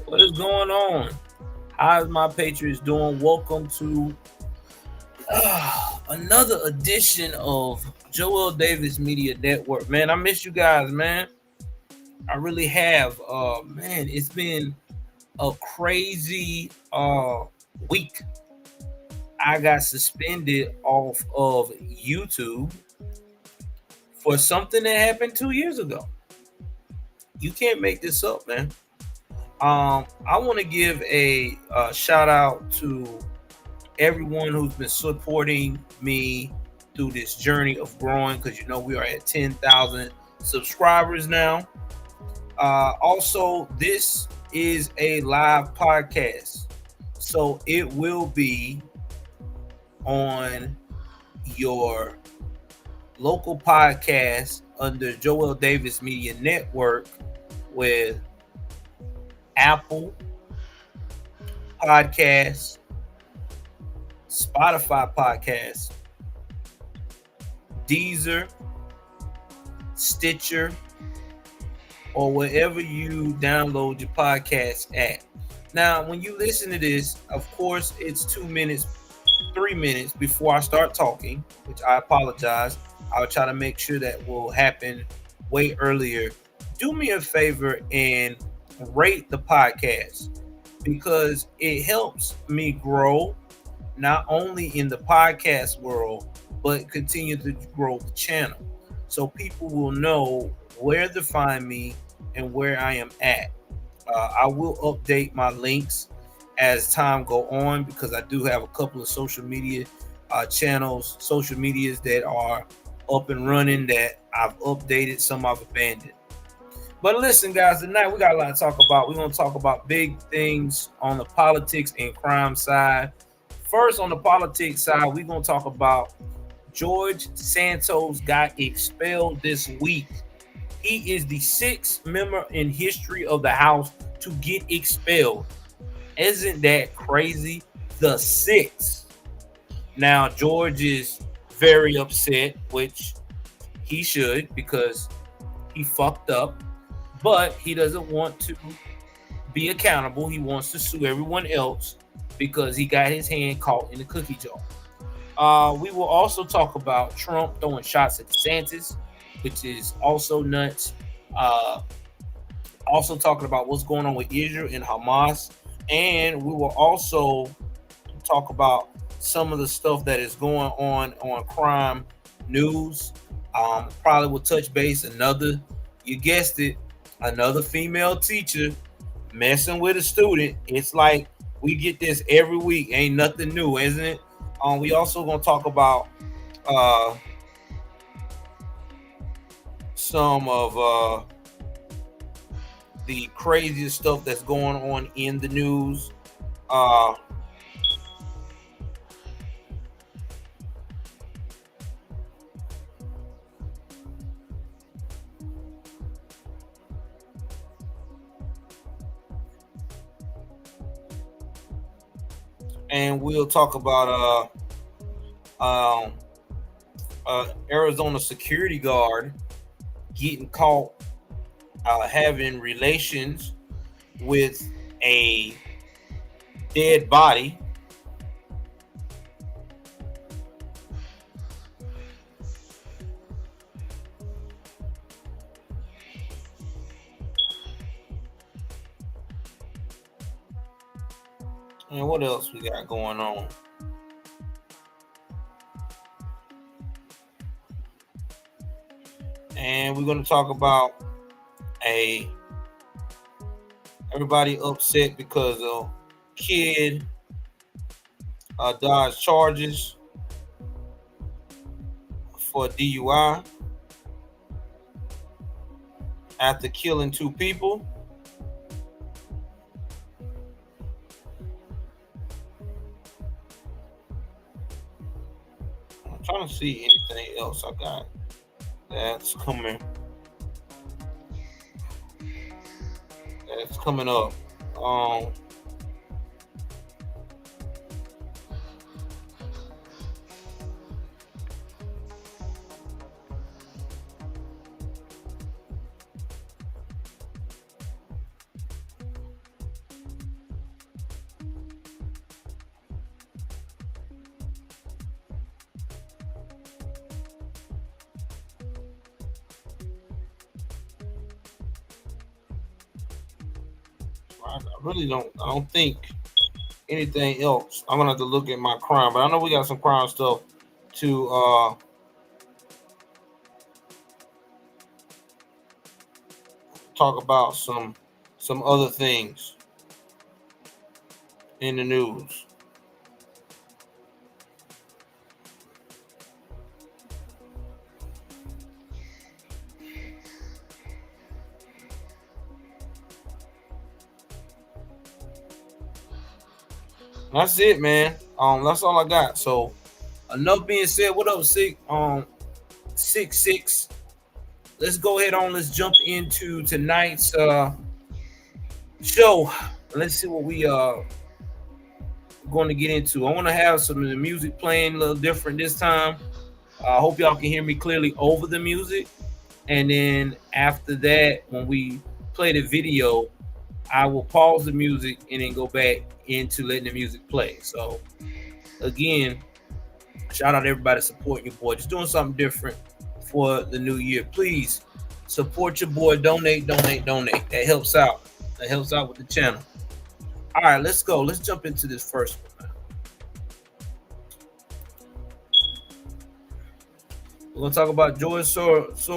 What is going on? How's my Patriots doing? Welcome to another edition of Joel Davis Media Network. Man, I miss you guys, man. I really have. Man, it's been a crazy week. I got suspended off of YouTube for something that happened 2 years ago. You can't make this up, man. I want to give a shout out to everyone who's been supporting me through this journey of growing because we are at 10,000 subscribers now. Also, this is a live podcast, so it will be on your local podcast under Joel Davis Media Network with Apple Podcasts, Spotify Podcasts, Deezer, Stitcher, or wherever you download your podcast at. Now, when you listen to this, of course, it's 2 minutes, 3 minutes before I start talking, which I apologize. I'll try to make sure that will happen way earlier. Do me a favor and rate the podcast because it helps me grow not only in the podcast world, but continue to grow the channel. So people will know where to find me and where I am at. I will update my links as time go on because I do have a couple of social media channels, social medias that are up and running that I've updated, some I've abandoned. But listen, guys, tonight we got a lot to talk about. We're going to talk about big things on the politics and crime side. First, on the politics side, we're going to talk about George Santos got expelled this week. He is the sixth member in history of the House to get expelled. Isn't that crazy? The sixth. Now, George is very upset, which he should because he fucked up, but he doesn't want to be accountable. He wants to sue everyone else because he got his hand caught in the cookie jar. We will also talk about Trump throwing shots at Santos, which is also nuts. Uh, Also talking about what's going on with Israel and Hamas. And we will also talk about some of the stuff that is going on crime news. Probably will touch base you guessed it, another female teacher messing with a student. It's like we get this every week. Ain't nothing new, isn't it? We also gonna talk about uh, some of the craziest stuff that's going on in the news. Uh, and we'll talk about Arizona security guard getting caught having relations with a dead body. And what else we got going on? And we're going to talk about everybody upset because a kid dodged charges for DUI after killing two people. I'm trying to see anything else I got that's coming. That's coming up. I really don't. I don't think anything else. I'm gonna have to look at my crime, but I know we got some crime stuff to talk about some other things in the news. That's it, man. That's all I got. So enough being said. What up, 6? Let's go ahead on. Let's jump into tonight's show. Let's see what we going to get into. I want to have some of the music playing a little different this time. I hope y'all can hear me clearly over the music. And then after that, when we play the video, I will pause the music and then go back into letting the music play. So again, shout out to everybody supporting your boy. Just doing something different for the new year. Please support your boy. Donate. That helps out. That helps out with the channel. All right, let's go. Let's jump into this first one. We're gonna talk about George Santos.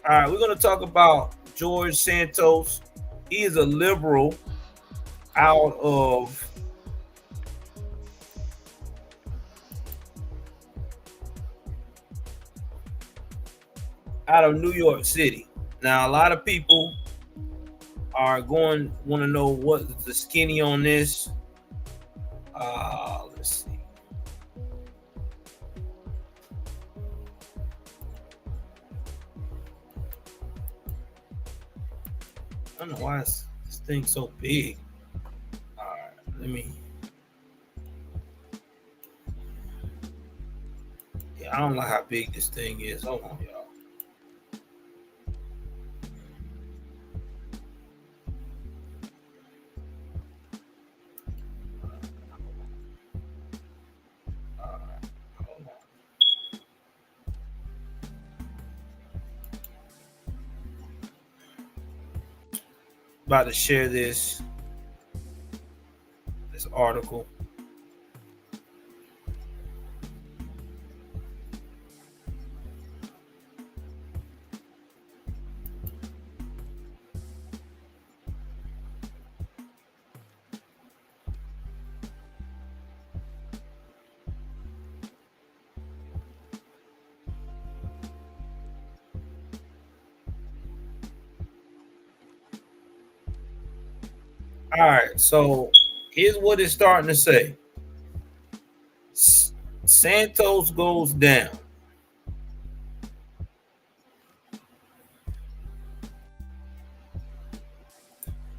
All right, we're gonna talk about George Santos. He is a liberal out of New York City. Now, a lot of people are want to know what's the skinny on this. Let's see. I don't know why this thing's so big. All right, let me. Yeah, I don't know how big this thing is. Hold on, y'all. About to share this article. All right, so here's what it's starting to say. Santos goes down.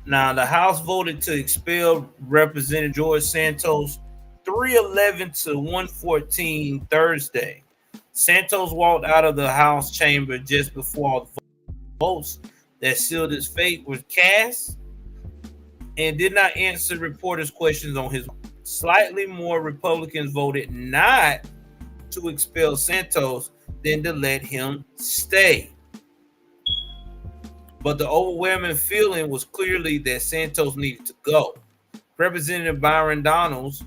Now, the House voted to expel Representative George Santos 311 to 114 Thursday. Santos walked out of the House chamber just before the votes that sealed his fate were cast and did not answer reporters' questions on his. Slightly more Republicans voted not to expel Santos than to let him stay. But the overwhelming feeling was clearly that Santos needed to go. Representative Byron Donalds,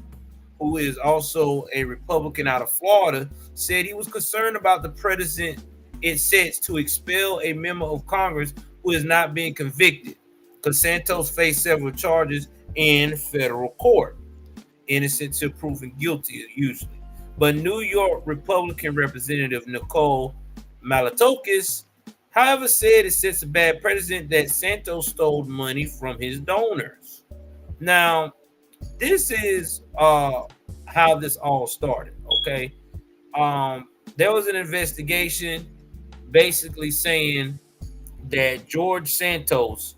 who is also a Republican out of Florida, said he was concerned about the precedent it sets to expel a member of Congress who is not being convicted, because Santos faced several charges in federal court, innocent till proven guilty usually. But New York Republican Representative Nicole Malatokis, however, said it sets a bad precedent that Santos stole money from his donors. Now, this is how this all started, okay? There was an investigation basically saying that George Santos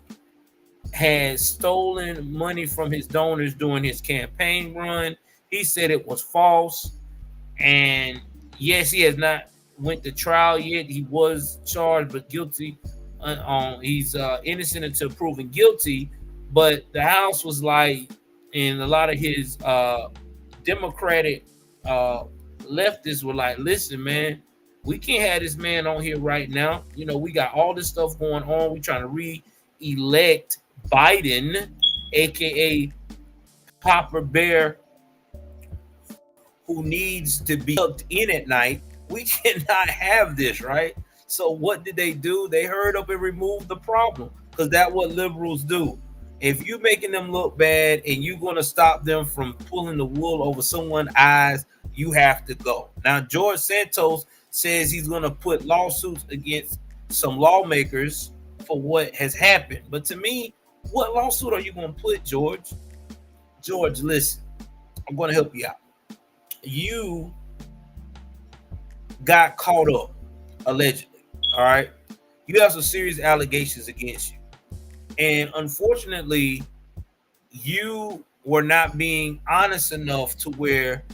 had stolen money from his donors during his campaign run. He said it was false. And yes, he has not went to trial yet. He was charged but guilty he's innocent until proven guilty. But the House was like, and a lot of his Democratic uh, leftists were like, listen, man, we can't have this man on here right now. We got all this stuff going on. We trying to re-elect Biden, aka Papa Bear, who needs to be tucked in at night. We cannot have this, right? So what did they do? They hurried up and removed the problem, because that's what liberals do. If you making them look bad and you're going to stop them from pulling the wool over someone's eyes, you have to go. Now, George Santos says he's going to put lawsuits against some lawmakers for what has happened. But to me, what lawsuit are you going to put, George? George, listen, I'm going to help you out. You got caught up, allegedly. All right. You have some serious allegations against you. And unfortunately, you were not being honest enough to where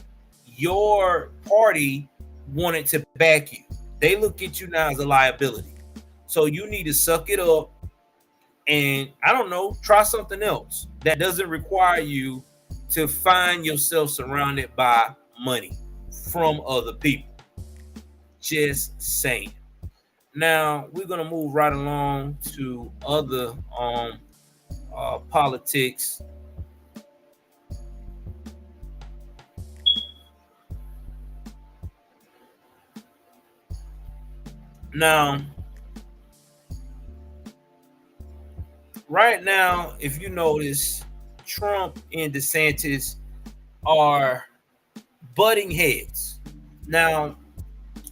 your party wanted to back you. They look at you now as a liability. So you need to suck it up and, I don't know, try something else that doesn't require you to find yourself surrounded by money from other people. Just saying. Now we're gonna move right along to other politics. Now, right now, if you notice, Trump and DeSantis are butting heads. Now,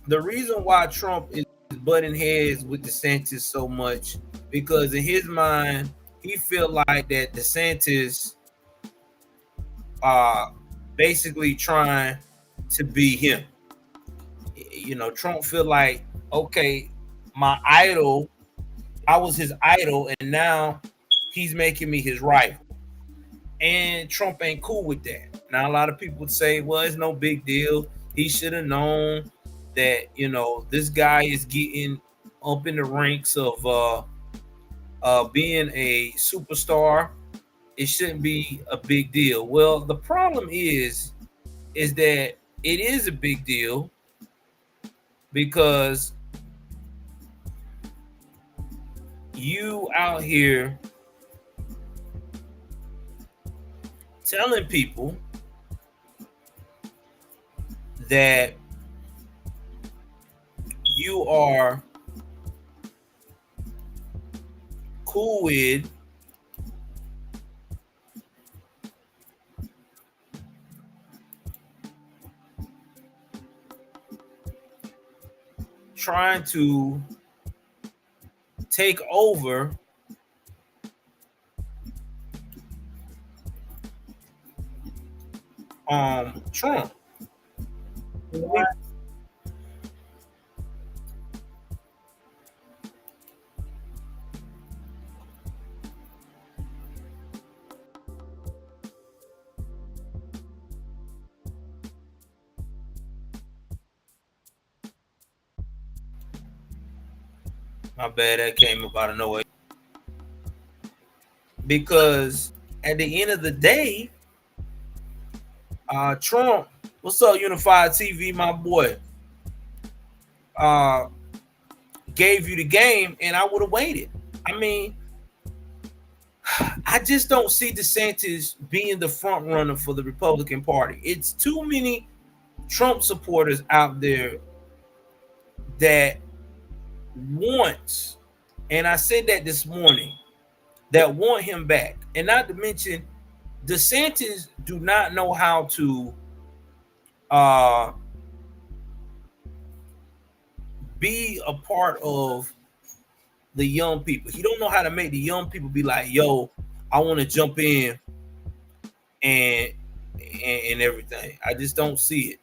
the reason why Trump is butting heads with DeSantis so much, because in his mind, he feel like that DeSantis basically trying to be him. Trump feel like, okay, my idol, I was his idol, and now he's making me his rival. And Trump ain't cool with that. Now, a lot of people would say, well, it's no big deal. He should have known that, this guy is getting up in the ranks of being a superstar. It shouldn't be a big deal. Well, the problem is that it is a big deal, because you out here telling people that you are cool with trying to take over Trump. My bad, that came up out of nowhere. Because at the end of the day, Trump, what's up, Unified TV, my boy? Gave you the game, and I would have waited. I mean, I just don't see DeSantis being the front runner for the Republican Party. It's too many Trump supporters out there that wants, and I said that this morning, that want him back. And not to mention, DeSantis do not know how to be a part of the young people. He don't know how to make the young people be like, yo, I want to jump in and everything. I just don't see it.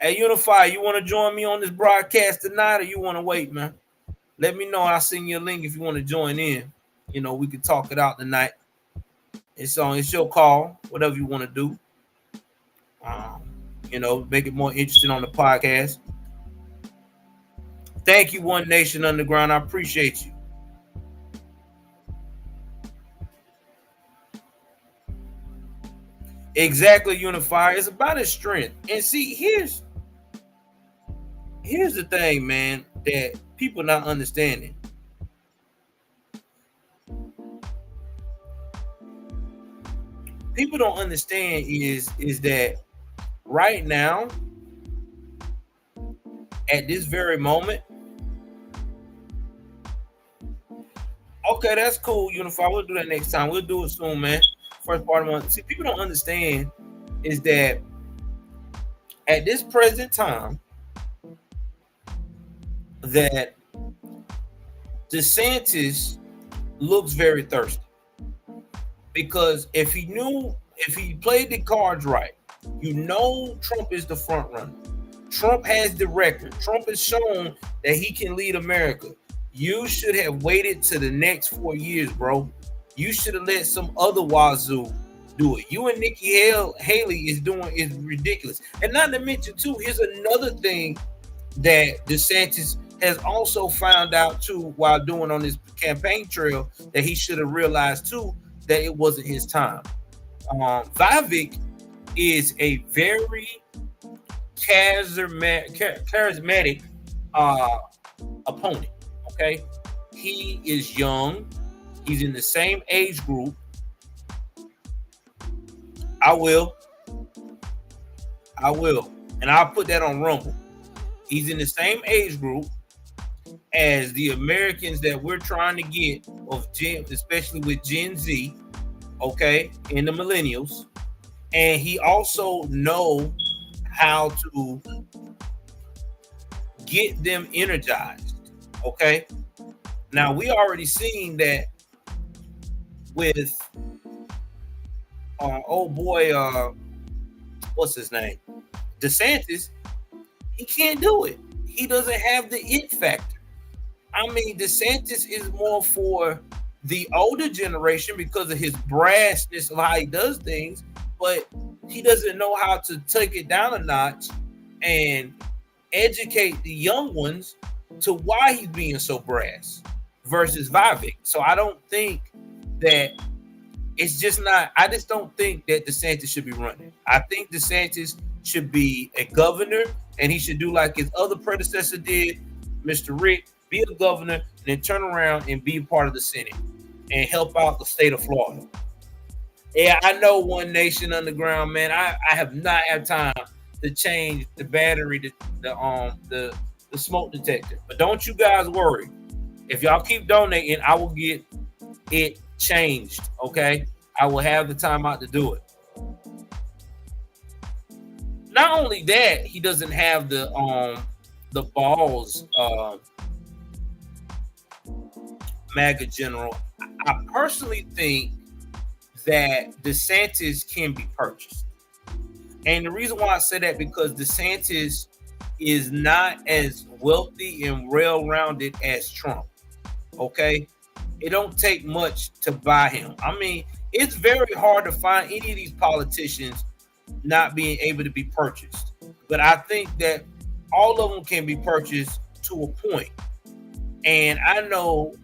Hey, Unify, you want to join me on this broadcast tonight, or you want to wait, man? Let me know. I'll send you a link if you want to join in. We can talk it out tonight. It's your call, whatever you want to do. Make it more interesting on the podcast. Thank you, One Nation Underground. I appreciate you. Exactly, Unifier. It's about his strength. And see, here's the thing, man, that people not understanding. People don't understand is that right now, at this very moment, okay, that's cool, Unify. We'll do that next time. We'll do it soon, man. First part of one. See, people don't understand is that at this present time, that DeSantis looks very thirsty. Because if he played the cards right, Trump is the front runner. Trump has the record. Trump has shown that he can lead America. You should have waited to the next 4 years, bro. You should have let some other wazoo do it. You and Nikki Haley is ridiculous. And not to mention, too, here's another thing that DeSantis has also found out too while doing on his campaign trail that he should have realized too that it wasn't his time. Vivek is a very charismatic opponent. Okay, he is young. He's in the same age group. I will, and I'll put that on Rumble. He's in the same age group as the Americans that we're trying to get especially with Gen Z, okay, and the millennials. And he also know how to get them energized, okay? Now, we already seen that with what's his name? DeSantis. He can't do it. He doesn't have the it factor. I mean, DeSantis is more for the older generation because of his brassness of how he does things, but he doesn't know how to take it down a notch and educate the young ones to why he's being so brass versus Vivek. So I don't think that it's just not, I just don't think that DeSantis should be running. I think DeSantis should be a governor, and he should do like his other predecessor did, Mr. Rick, be a governor, and then turn around and be a part of the Senate and help out the state of Florida. Yeah, I know One Nation Underground, man. I have not had time to change the battery, the smoke detector. But don't you guys worry. If y'all keep donating, I will get it changed. Okay, I will have the time out to do it. Not only that, he doesn't have the balls, MAGA general. I personally think that DeSantis can be purchased. And the reason why I say that because DeSantis is not as wealthy and well-rounded as Trump. Okay? It don't take much to buy him. I mean, it's very hard to find any of these politicians not being able to be purchased. But I think that all of them can be purchased to a point. And I know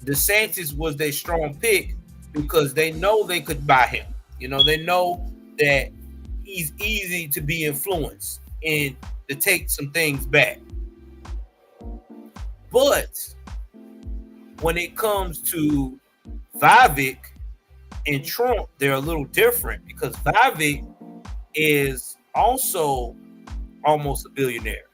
DeSantis was their strong pick because they know they could buy him. You know, they know that he's easy to be influenced and to take some things back. But when it comes to Vivek and Trump, they're a little different because Vivek is also almost a billionaire.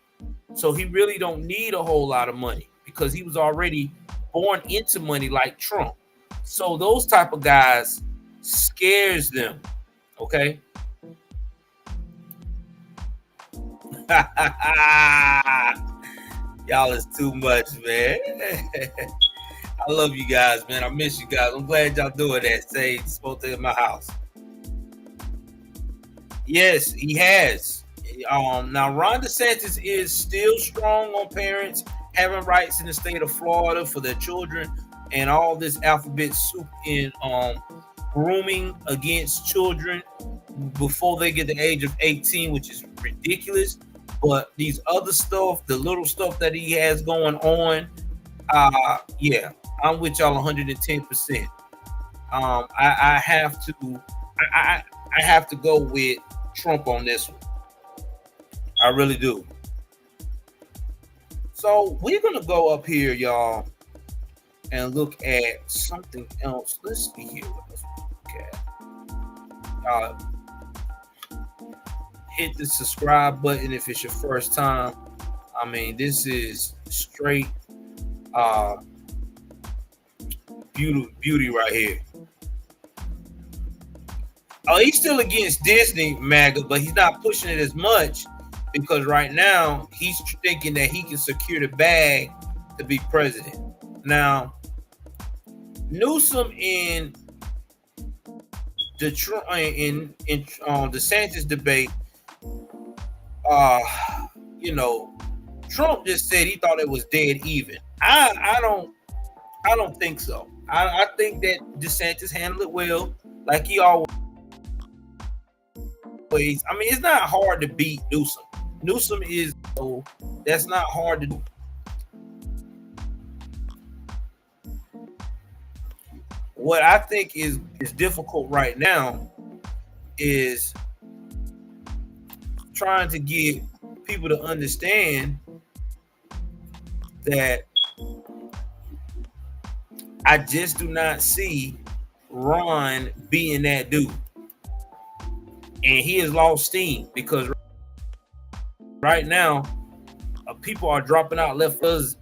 So he really don't need a whole lot of money because he was already born into money like Trump. So those type of guys scares them. Okay. Y'all is too much, man. I love you guys, man. I miss you guys. I'm glad y'all doing that. Say supposed to in my house. Yes, he has. Now Ron DeSantis is still strong on parents having rights in the state of Florida for their children and all this alphabet soup in grooming against children before they get the age of 18, which is ridiculous. But these other stuff, the little stuff that he has going on, yeah, I'm with y'all 110%. I have to, I have to go with Trump on this one. I really do. So we're gonna go up here, y'all, and look at something else. Let's see here. Let's look at. Hit the subscribe button if it's your first time. I mean, this is straight beauty right here. Oh, he's still against Disney, MAGA, but he's not pushing it as much because right now he's thinking that he can secure the bag to be president. Now, Newsom in the DeSantis debate, you know, Trump just said he thought it was dead even. I don't think so. I think that DeSantis handled it well, like he always. I mean, it's not hard to beat Newsom. Newsom is, so that's not hard to do. What I think is difficult right now is trying to get people to understand that I just do not see Ron being that dude. And he has lost steam because right now people are dropping out left us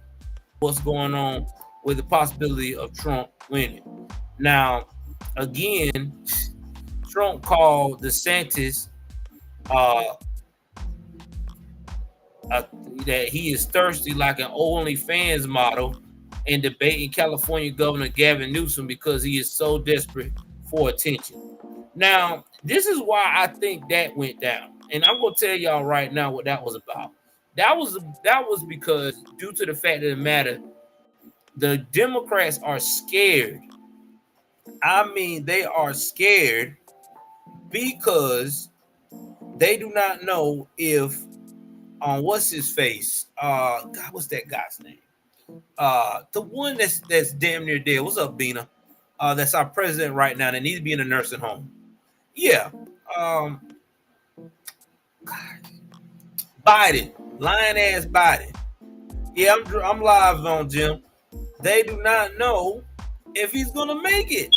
what's going on with the possibility of Trump winning. Now, again, Trump called DeSantis that he is thirsty like an OnlyFans model and debating California Governor Gavin Newsom because he is so desperate for attention. Now, this is why I think that went down. And I'm going to tell y'all right now what that was about. That was because due to the fact of the matter, the Democrats are scared. I mean, they are scared because they do not know if what's his face? God, what's that guy's name? The one that's damn near dead. What's up, Bina? That's our president right now. That needs to be in a nursing home. Yeah. Biden, lying ass Biden. Yeah, I'm live on Jim. They do not know if he's gonna make it.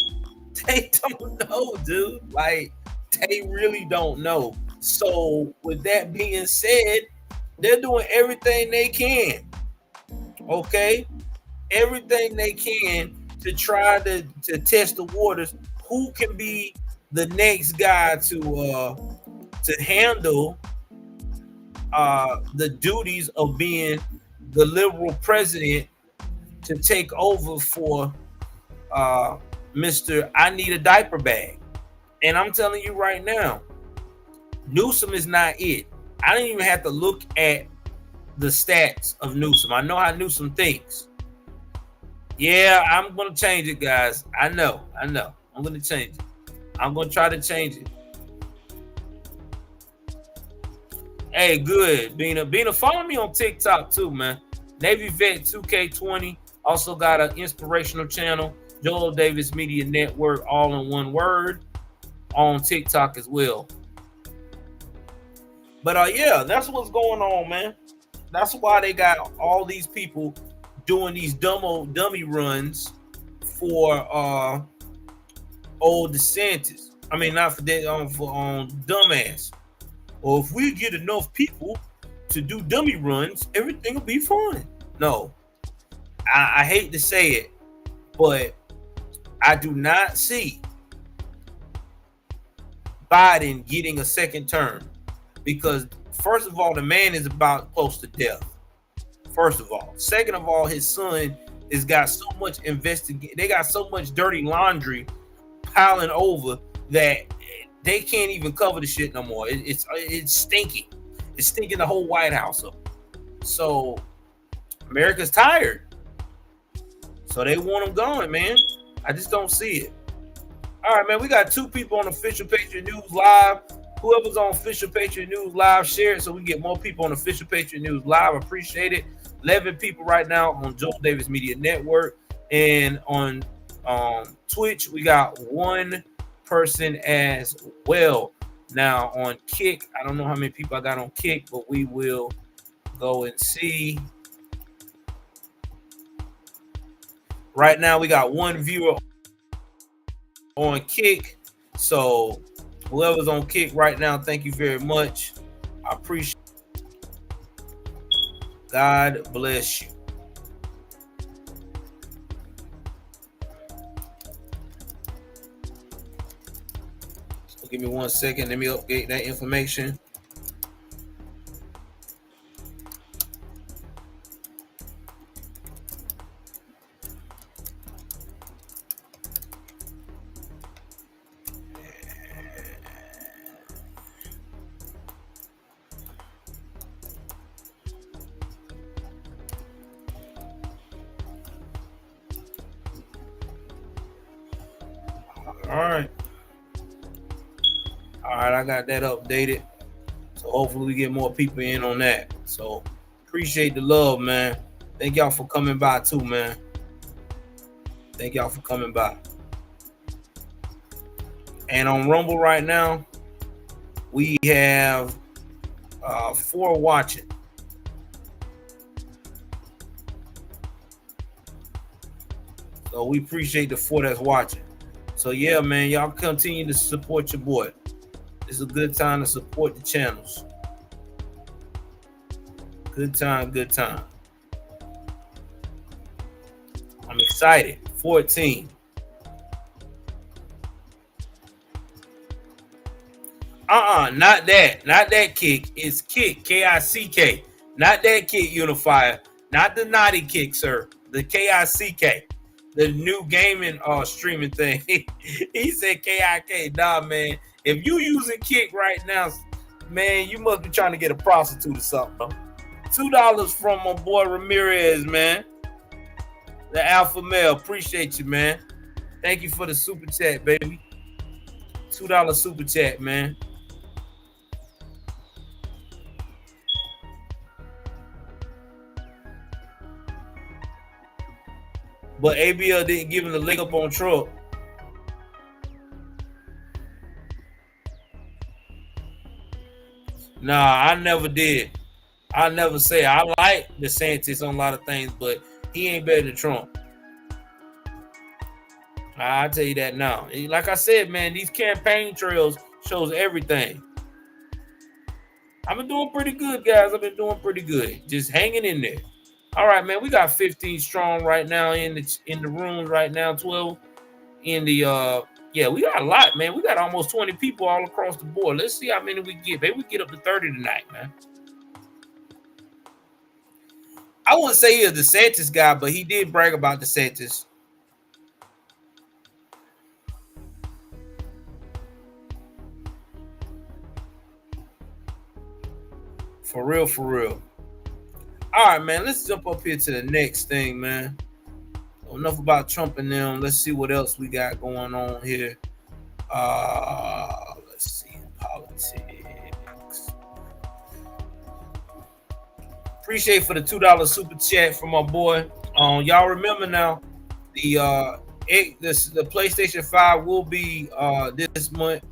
They don't know, dude. Like, they really don't know. So, with that being said, they're doing everything they can. Okay, everything they can to try to test the waters. Who can be the next guy to handle the duties of being the liberal president to take over for Mr. I need a diaper bag. And I'm telling you right now, Newsom is not it. I didn't even have to look at the stats of Newsom. I know how Newsom thinks. Yeah, I'm going to change it, guys. I know. I'm going to change it. I'm going to try to change it. Hey, good. Bina, follow me on TikTok too, man. Navy Vet 2K20. Also got an inspirational channel, Joel Davis Media Network, all in one word, on TikTok as well. But yeah, that's what's going on, man. That's why they got all these people doing these dummy runs for old DeSantis. I mean, not for that, for dumbass. Or if we get enough people to do dummy runs, everything will be fine. No, I hate to say it, but I do not see Biden getting a second term because, first of all, the man is about close to death. First of all. Second of all, his son has got so much they got so much dirty laundry piling over that they can't even cover the shit no more. It's stinking. It's stinking the whole White House up. So America's tired. So they want him gone, man. I just don't see it. All right, man. We got two people on Official Patriot News Live. Whoever's on Official Patriot News Live, share it so we get more people on Official Patriot News Live. Appreciate it. 11 people right now on Joel Davis Media Network. And on Twitch, we got one person as well. Now on Kick, I don't know how many people I got on Kick, but we will go and see. Right now, we got one viewer on Kick. So whoever's on Kick right now, thank you very much. I appreciate it. God bless you. So give me 1 second. Let me update that information. All right, I got that updated. So hopefully we get more people in on that. So appreciate the love, man. Thank y'all for coming by too, man. Thank y'all for coming by. And on Rumble right now, we have 4 watching. So we appreciate the 4 that's watching. So yeah, man, y'all continue to support your boy. It's a good time to support the channels. Good time, good time. I'm excited. 14. Not that. Not that Kick. It's Kick, K-I-C-K. Not that Kick Unifier. Not the naughty Kick, sir. The K-I-C-K. The new gaming streaming thing. He said K-I-K. Nah, man. If you using Kick right now, man, you must be trying to get a prostitute or something, bro. $2 from my boy Ramirez, man. The Alpha Male. Appreciate you, man. Thank you for the super chat, baby. $2 super chat, man. But ABL didn't give him the leg up on truck. Nah, I never did. I never say I like DeSantis on a lot of things, but he ain't better than Trump. I'll tell you that now. Like I said, man, these campaign trails shows everything. I've been doing pretty good, guys. I've been doing pretty good. Just hanging in there. All right, man. We got 15 strong right now in the room right now. 12 in the yeah, we got a lot, man. We got almost 20 people all across the board. Let's see how many we get. Maybe we get up to 30 tonight, man. I wouldn't say he's a DeSantis guy, but he did brag about DeSantis. For real, for real. All right, man. Let's jump up here to the next thing, man. Enough about Trump and them. Let's see what else we got going on here. Let's see. Politics. Appreciate for the $2 super chat from my boy. Y'all remember now, the PlayStation 5 will be this month,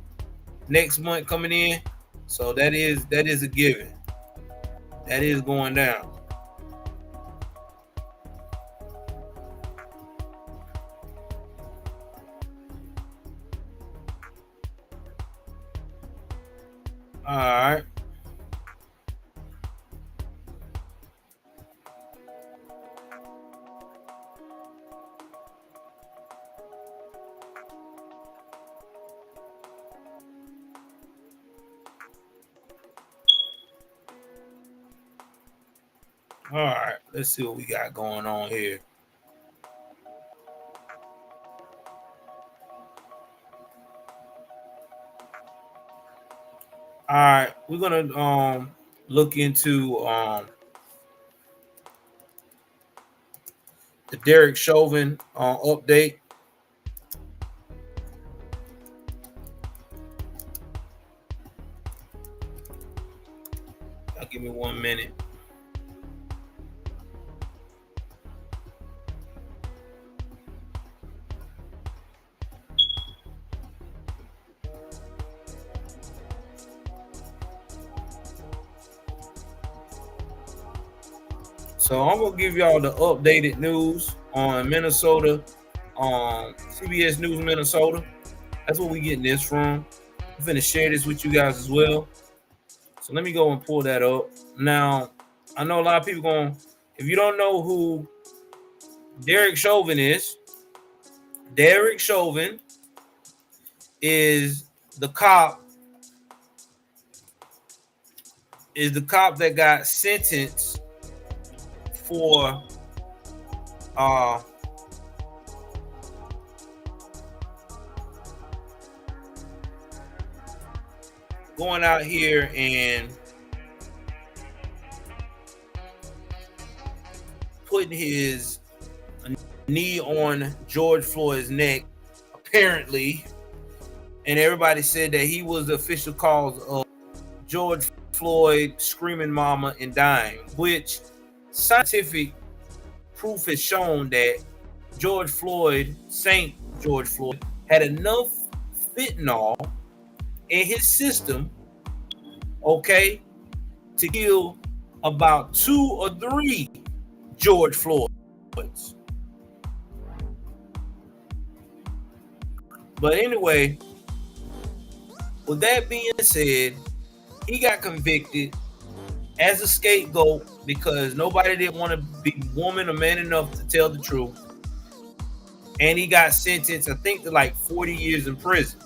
next month coming in. So that is a given. That is going down. All right. All right. Let's see what we got going on here. All right, we're gonna look into the Derek Chauvin update. Give me 1 minute. So I'm gonna give y'all the updated news on Minnesota, CBS News Minnesota. That's where we getting this from. I'm gonna share this with you guys as well. So let me go and pull that up. Now, I know a lot of people going. If you don't know who Derek Chauvin is, Derek Chauvin is the cop. Is the cop that got sentenced for going out here and putting his knee on George Floyd's neck, apparently, and everybody said that he was the official cause of George Floyd screaming mama and dying, which scientific proof has shown that Saint George Floyd, had enough fentanyl in his system, okay, to kill about 2 or 3 George Floyds. But anyway, with that being said, he got convicted as a scapegoat because nobody didn't want to be woman or man enough to tell the truth. And he got sentenced, I think, to like 40 years in prison.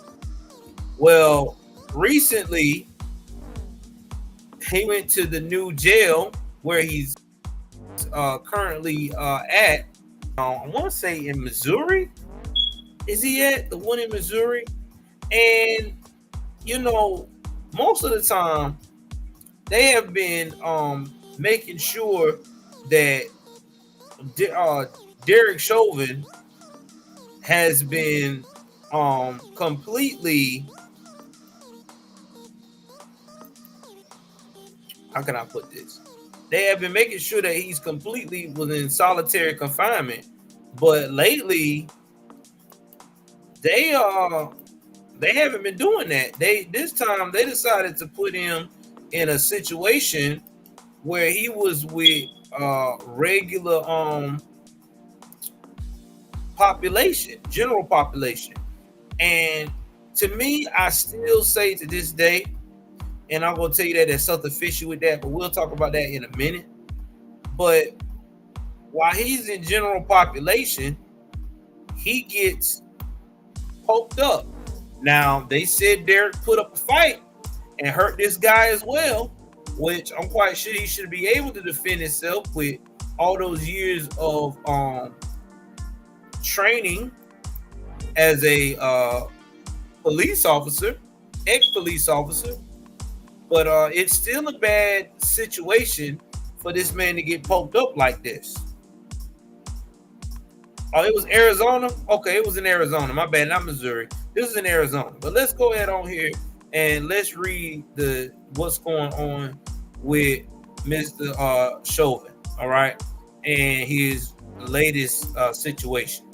Well, recently, he went to the new jail where he's currently at. I want to say in Missouri. Is he at the one in Missouri? And, you know, most of the time, they have been making sure that Derek Chauvin has been completely, how can I put this? They have been making sure that he's completely within solitary confinement. But lately, they haven't been doing that. This time they decided to put him in a situation where he was with regular population, general population. And to me, I still say to this day, and I'm gonna tell you that there's something fishy with that, but we'll talk about that in a minute. But while he's in general population, he gets poked up. Now, they said Derek put up a fight and hurt this guy as well, which I'm quite sure he should be able to defend himself with all those years of training as a police officer, ex-police officer. But it's still a bad situation for this man to get poked up like this. Oh, it was Arizona? Okay, it was in Arizona. My bad, not Missouri. This is in Arizona. But let's go ahead on here and let's read what's going on with Mr. Chauvin, all right, and his latest situation.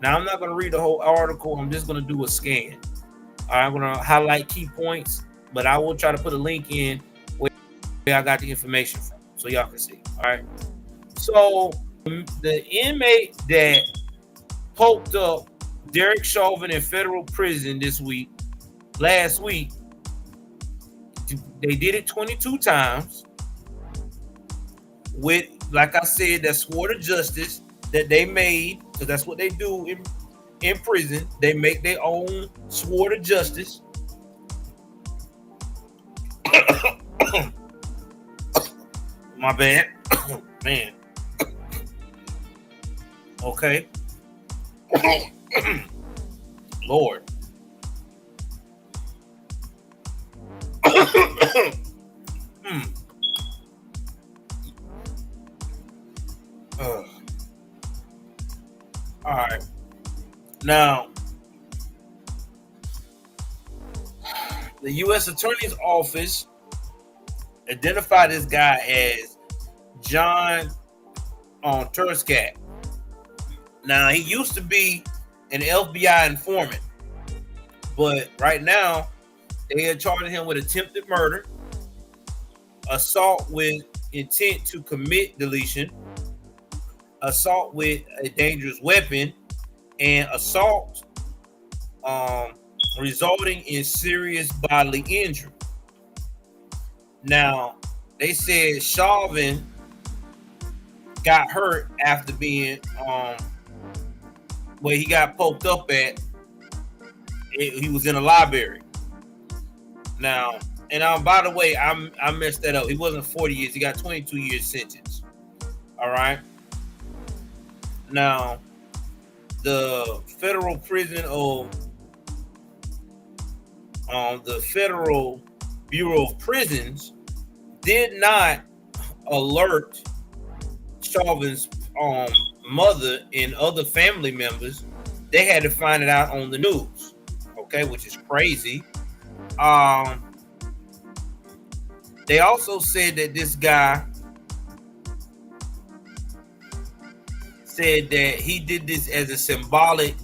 Now, I'm not going to read the whole article. I'm just going to do a scan. All right, I'm going to highlight key points, but I will try to put a link in where I got the information from so y'all can see. All right. So the inmate that poked up Derek Chauvin in federal prison last week, they did it 22 times with, like I said, that sword of justice that they made, because that's what they do in prison. They make their own sword of justice. My bad. Man. Okay. Lord. All right. Now, the U.S. Attorney's Office identified this guy as John Turskat. Now, he used to be an FBI informant, but right now they are charging him with attempted murder, assault with intent to commit deletion, assault with a dangerous weapon, and assault resulting in serious bodily injury. Now, they said Chauvin got hurt after being where he got poked up at. He was in a library. Now, and by the way, I messed that up. He wasn't 40 years. He got 22 years sentence. All right. Now, the federal prison of the Federal Bureau of Prisons did not alert Chauvin's mother and other family members. They had to find it out on the news, okay, which is crazy. They also said that this guy said that he did this as a symbolic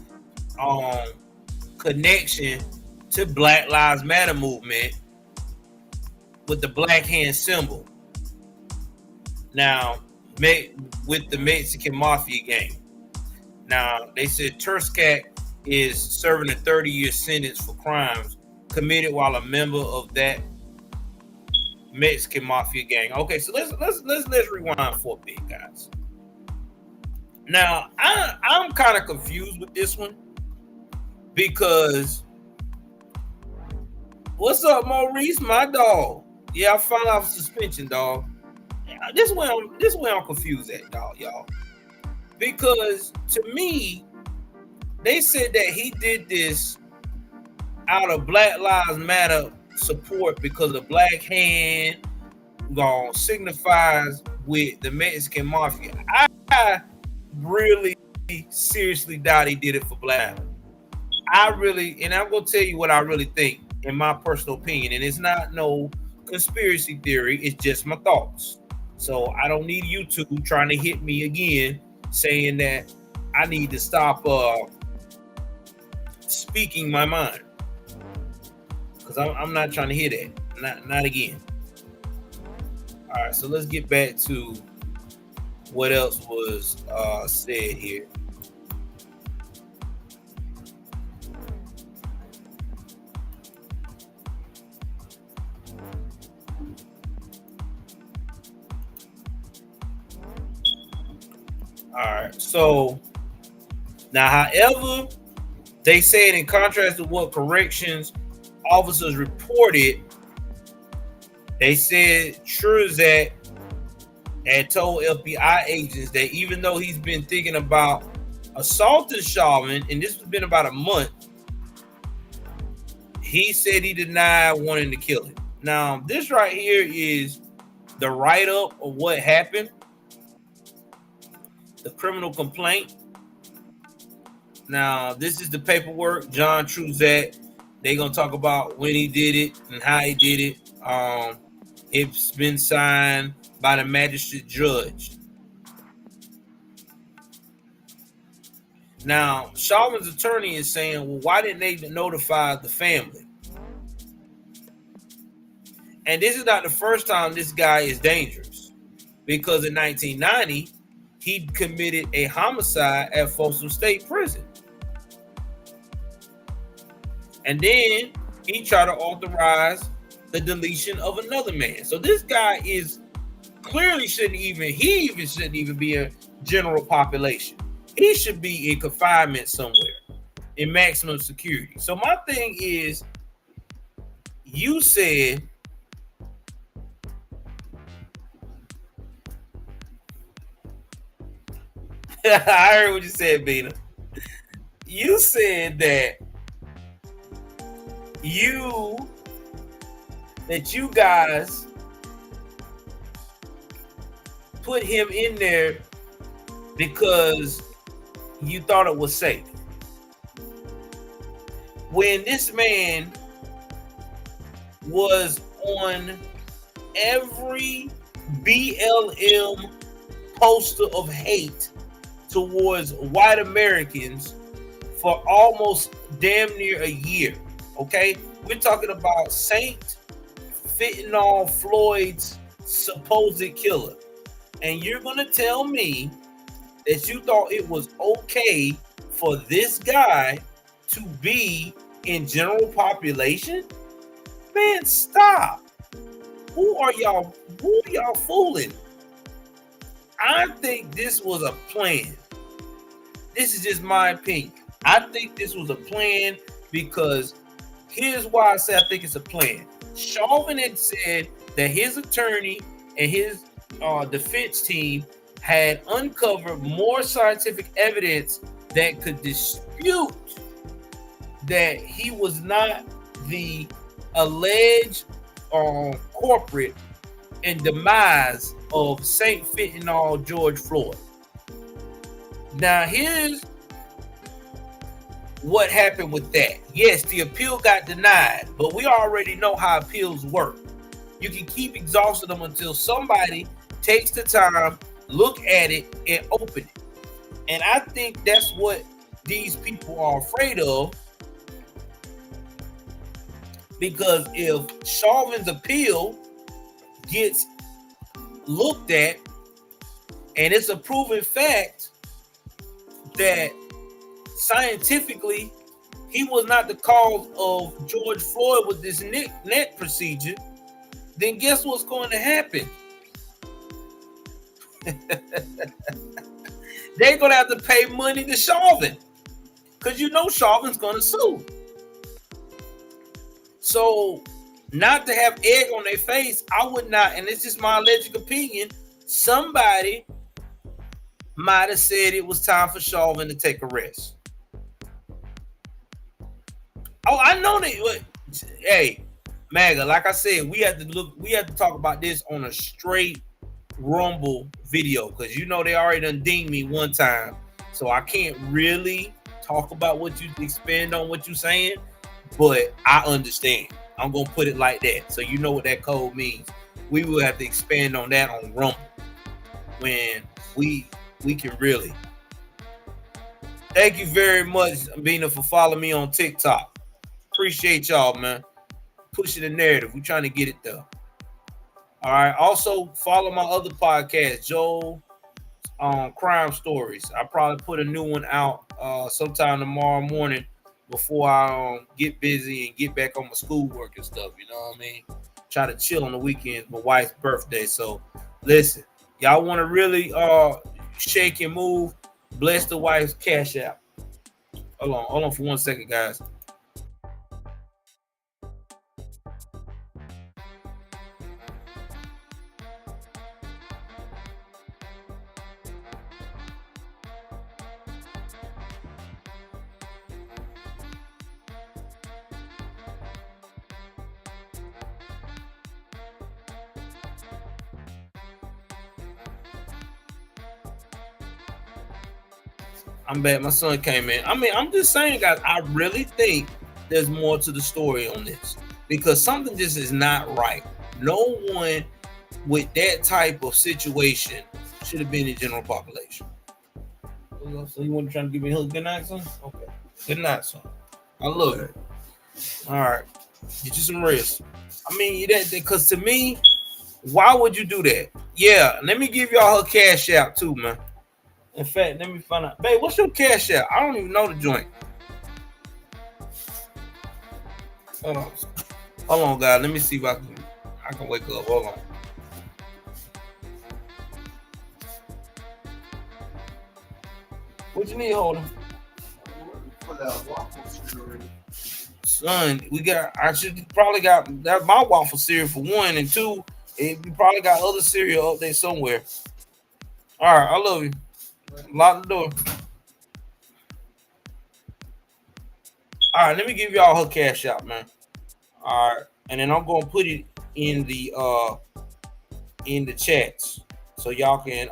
connection to Black Lives Matter movement with the black hand symbol. Now, with the Mexican Mafia gang. Now, they said Turskat is serving a 30-year sentence for crimes committed while a member of that Mexican Mafia gang. Okay, so let's rewind for a bit, guys. Now, I'm kind of confused with this one because what's up, Maurice, my dog? Yeah, I found out suspension, dog. This way I'm confused at, dog, y'all. Because to me, they said that he did this out of Black Lives Matter support because the black hand signifies with the Mexican Mafia. I really seriously doubt he did it for Black. And I'm gonna tell you what I really think in my personal opinion, and it's not no conspiracy theory, it's just my thoughts. So I don't need YouTube trying to hit me again saying that I need to stop speaking my mind, because I'm not trying to hear that. Not again. All right, so let's get back to what else was said here. All right, so now, however, they said in contrast to what corrections officers reported, they said Turskat had told FBI agents that even though he's been thinking about assaulting Chauvin, and this has been about a month, he said he denied wanting to kill him. Now, this right here is the write-up of what happened, the criminal complaint. Now, this is the paperwork. John Turskat. They're gonna talk about when he did it and how he did it. It's been signed by the magistrate judge. Now, Chauvin's attorney is saying, well, why didn't they notify the family? And this is not the first time this guy is dangerous, because in 1990, he committed a homicide at Folsom State Prison. And then he tried to authorize the deletion of another man. So this guy is clearly shouldn't even be a general population. He should be in confinement somewhere in maximum security. So my thing is, you said I heard what you said, Bina. You said that you guys put him in there because you thought it was safe. When this man was on every BLM poster of hate towards white Americans for almost damn near a year. Okay, we're talking about Saint Fentanyl Floyd's supposed killer, and you're gonna tell me that you thought it was okay for this guy to be in general population? Man, stop. Who are y'all? Who are y'all fooling? I think this was a plan. This is just my opinion. I think this was a plan because here's why I say I think it's a plan. Chauvin had said that his attorney and his defense team had uncovered more scientific evidence that could dispute that he was not the alleged corporate and demise of Saint Fentanyl George Floyd. Now, here's what happened with that. Yes, the appeal got denied, but we already know how appeals work. You can keep exhausting them until somebody takes the time, look at it, and open it. And I think that's what these people are afraid of, because if Chauvin's appeal gets looked at and it's a proven fact that scientifically he was not the cause of George Floyd with this neck procedure, then guess what's going to happen? They're going to have to pay money to Chauvin, because you know Chauvin's going to sue. So, not to have egg on their face, I would not, and it's just my alleged opinion, somebody might have said it was time for Chauvin to take a rest. Oh, I know that. Hey, MAGA, like I said, we have to talk about this on a straight Rumble video, because you know they already done dinged me one time, so I can't really talk about what you expand on what you're saying, but I understand. I'm gonna put it like that, so you know what that code means. We will have to expand on that on Rumble when we can really. Thank you very much, Bina, for following me on TikTok. Appreciate y'all, man. Pushing the narrative. We're trying to get it there. All right. Also, follow my other podcast, Joel Crime Stories. I probably put a new one out sometime tomorrow morning before I get busy and get back on my schoolwork and stuff. You know what I mean? Try to chill on the weekends. My wife's birthday. So, listen, y'all want to really shake and move, bless the wife's cash out. Hold on for 1 second, guys. I'm back. My son came in. I mean, I'm just saying, guys, I really think there's more to the story on this, because something just is not right. No one with that type of situation should have been in general population. So you want to try to give me a good night, son? Okay. Good night, son. I love it. All right. Get you some rest. I mean, because to me, why would you do that? Yeah, let me give y'all her cash out too, man. In fact, let me find out. Babe, what's your cash out? I don't even know the joint. Hold on, guys. Let me see if I can wake up. Hold on. What you need, Holden? Son, I should probably got that my waffle cereal for one, and two, we probably got other cereal up there somewhere. All right, I love you. Lock the door. All right, let me give y'all her cash out, man. All right, and then I'm gonna put it in the chats so y'all can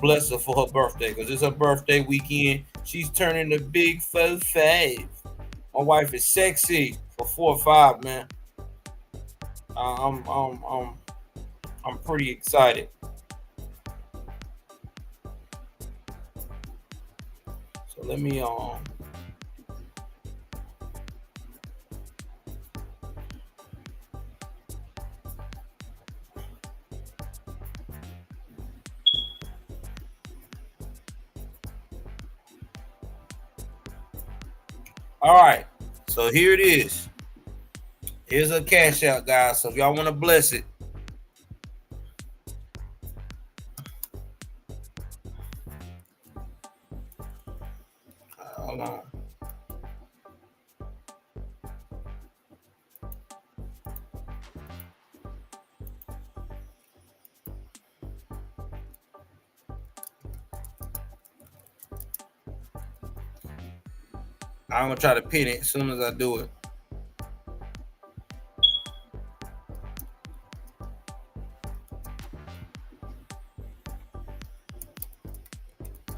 bless her for her birthday, because it's her birthday weekend. She's turning the big 45. My wife is sexy for 4 or 5, man. I'm I'm I'm I'm pretty excited. So let me all right. So here it is. Here's a cash out, guys. So if y'all want to bless it, hold on. I'm gonna try to pin it as soon as I do it.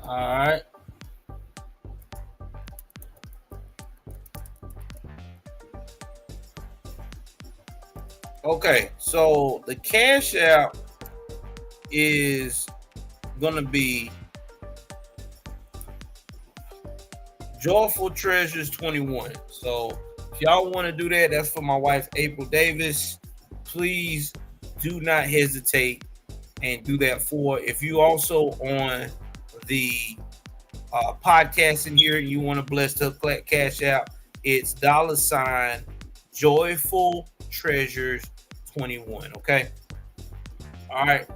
All right. Okay, so the cash out is gonna be Joyful Treasures 21. So if y'all want to do that, that's for my wife April Davis. Please do not hesitate and do that for. If you also on the podcast in here and you want to bless the cash out, it's $ Joyful Treasures 21. Okay. All right.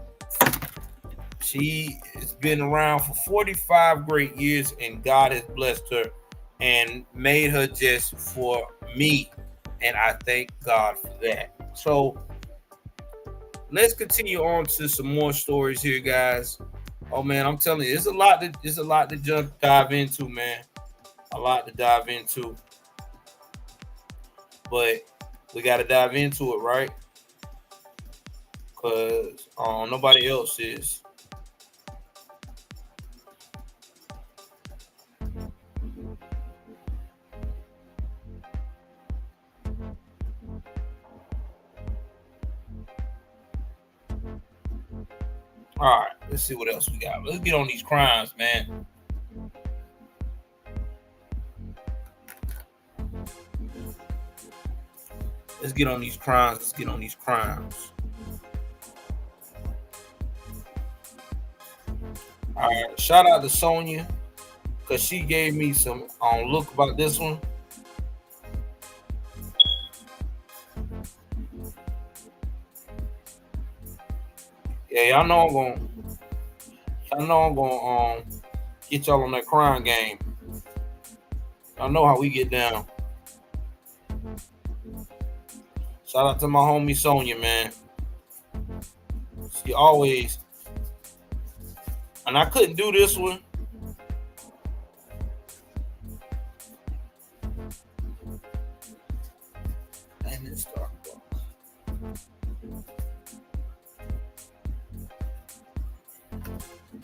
She has been around for 45 great years, and God has blessed her and made her just for me. And I thank God for that. So let's continue on to some more stories here, guys. Oh man, I'm telling you, it's a lot to dive into, man. A lot to dive into. But we gotta dive into it, right? Because nobody else is. All right, let's see what else we got. Let's get on these crimes, man. Let's get on these crimes. Let's get on these crimes. All right, shout out to Sonia because she gave me some look about this one. Yeah, y'all know I'm gonna get y'all on that crime game. Y'all know how we get down. Shout out to my homie Sonia, man. She always, and I couldn't do this one. And it's dark.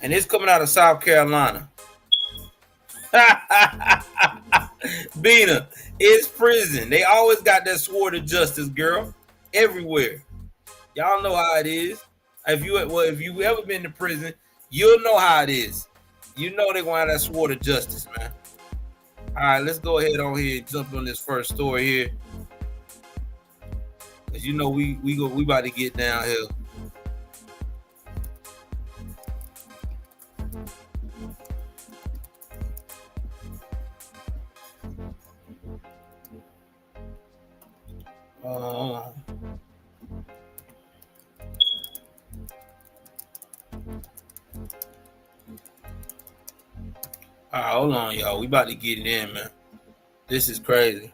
And it's coming out of South Carolina. Bina, it's prison. They always got that sword of justice, girl. Everywhere. Y'all know how it is. If you ever been to prison, you'll know how it is. You know they're gonna have that sword of justice, man. All right, let's go ahead on here and jump on this first story here. Cause you know we about to get down here. All right, hold on, y'all. We about to get it in, man. This is crazy.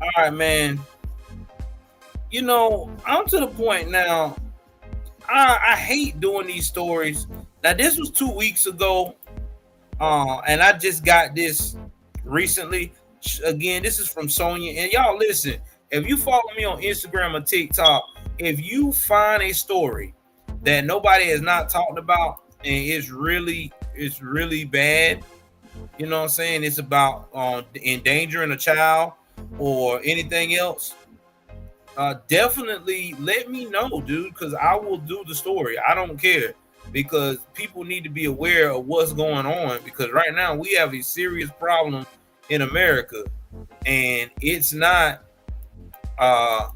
All right, man. You know, I'm to the point now. I hate doing these stories. Now, this was 2 weeks ago, and I just got this recently. Again, this is from Sonia. And y'all listen, if you follow me on Instagram or TikTok, if you find a story that nobody has not talked about, and it's really bad. You know what I'm saying? It's about endangering a child or anything else. Definitely let me know, dude, because I will do the story. I don't care, because people need to be aware of what's going on, because right now we have a serious problem in America, and it's not a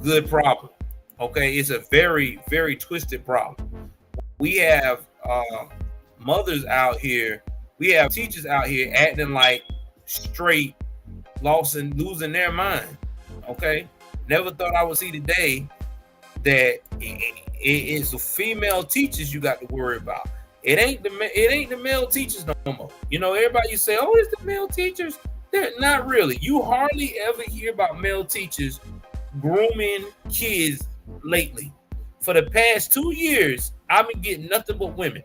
good problem. Okay, it's a very, very twisted problem. We have mothers out here, we have teachers out here acting like straight lost and losing their mind. Okay, never thought I would see the day that it's the female teachers you got to worry about. It ain't the male teachers no more. You know, everybody say, "Oh, it's the male teachers." They're not really. You hardly ever hear about male teachers grooming kids lately. For the past 2 years, I've been getting nothing but women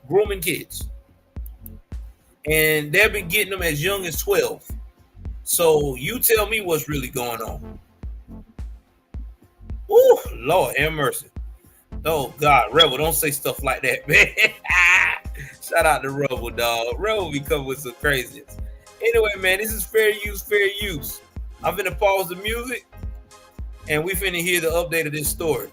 grooming kids, and they've been getting them as young as 12. So you tell me what's really going on. Ooh, Lord have mercy. Oh God, Rebel, don't say stuff like that, man. Shout out to Rebel, dog. Rebel be coming with some craziness. Anyway, man, this is fair use, fair use. I'm finna pause the music, and we finna hear the update of this story.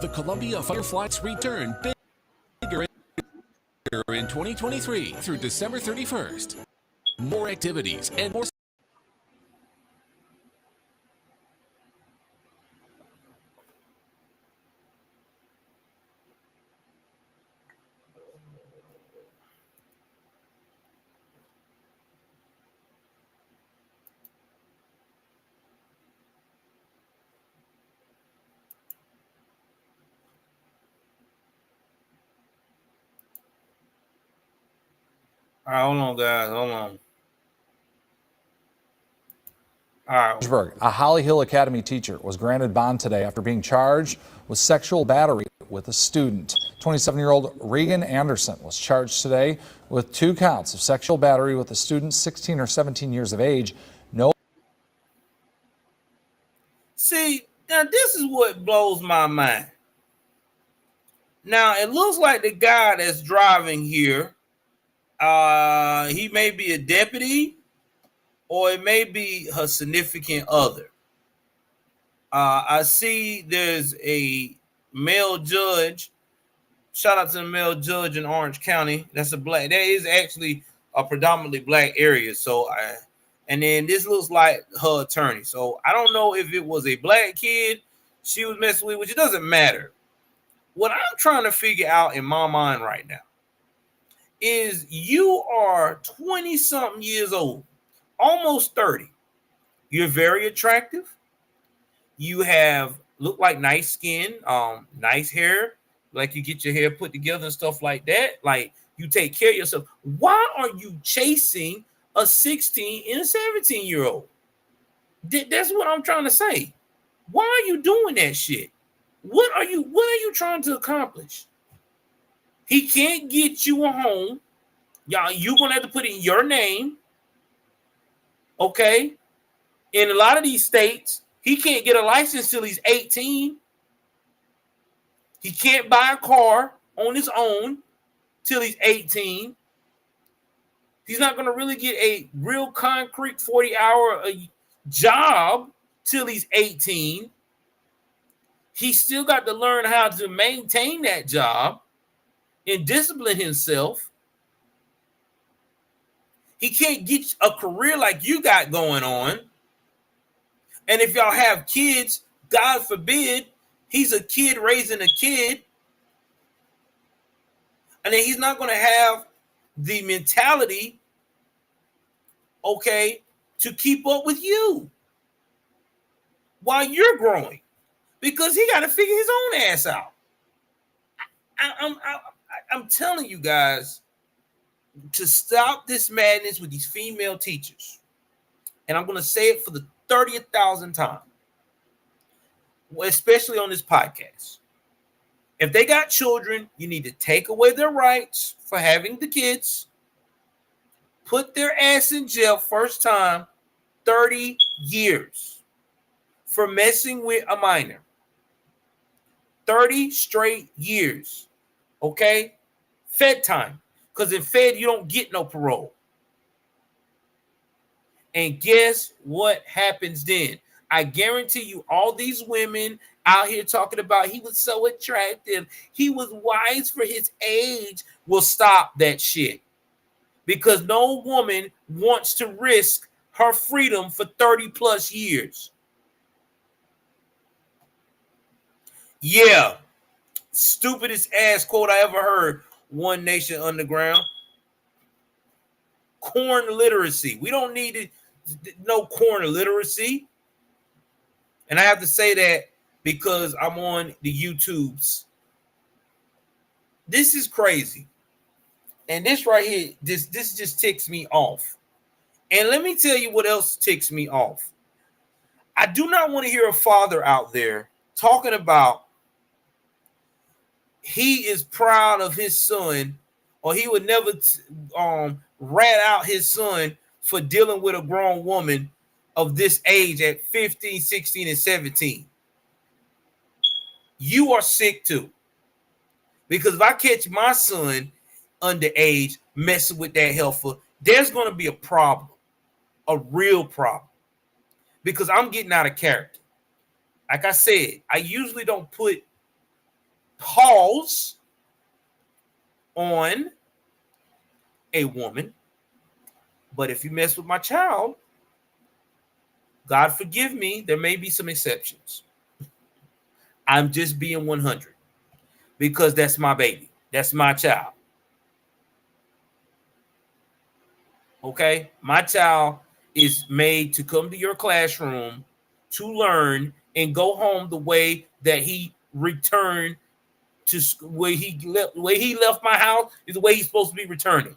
The Columbia Fireflies return bigger in 2023 through December 31st. More activities and more. All right, hold on, guys. Hold on. All right. A Holly Hill Academy teacher was granted bond today after being charged with sexual battery with a student. 27-year-old Regan Anderson was charged today with 2 counts of sexual battery with a student 16 or 17 years of age. No. See, now this is what blows my mind. Now it looks like the guy that's driving here, he may be a deputy, or it may be her significant other. I see there's a male judge. Shout out to the male judge in Orange County. That's a black. That is actually a predominantly black area. And then this looks like her attorney. So I don't know if it was a black kid she was messing with, which it doesn't matter. What I'm trying to figure out in my mind right now is you are 20 something years old, almost 30. You're very attractive. You have look like nice skin, nice hair, like you get your hair put together and stuff like that. Like you take care of yourself. Why are you chasing a 16 and a 17-year-old? That's what I'm trying to say. Why are you doing that shit? What are you trying to accomplish? He can't get you a home. Y'all, you're gonna have to put in your name. Okay. In a lot of these states, he can't get a license till he's 18. He can't buy a car on his own till he's 18. He's not going to really get a real concrete 40-hour job till he's 18. He's still got to learn how to maintain that job and discipline himself. He can't get a career like you got going on. And if y'all have kids, God forbid, he's a kid raising a kid. And then he's not going to have the mentality, okay, to keep up with you while you're growing, because he got to figure his own ass out. I'm telling you guys to stop this madness with these female teachers. And I'm going to say it for the 30,000 times, especially on this podcast. If they got children, you need to take away their rights for having the kids, put their ass in jail first time, 30 years for messing with a minor. 30 straight years. Okay? Fed time. Because in Fed, you don't get no parole. And guess what happens then? I guarantee you, all these women out here talking about he was so attractive, he was wise for his age, will stop that shit. Because no woman wants to risk her freedom for 30 plus years. Yeah. Stupidest ass quote I ever heard. One Nation Underground. Corn literacy. We don't need no corn literacy. And I have to say that because I'm on the YouTubes. This is crazy. And this right here, this just ticks me off. And let me tell you what else ticks me off. I do not want to hear a father out there talking about he is proud of his son, or he would never rat out his son for dealing with a grown woman of this age at 15, 16, and 17. You are sick too. Because if I catch my son underage messing with that heifer, there's going to be a problem, a real problem, because I'm getting out of character. Like I said, I usually don't put pause on a woman, but if you mess with my child, God forgive me, there may be some exceptions. I'm just being 100 because that's my baby. That's my child. Okay? My child is made to come to your classroom to learn and go home the way that he returned to where he left my house is the way he's supposed to be returning.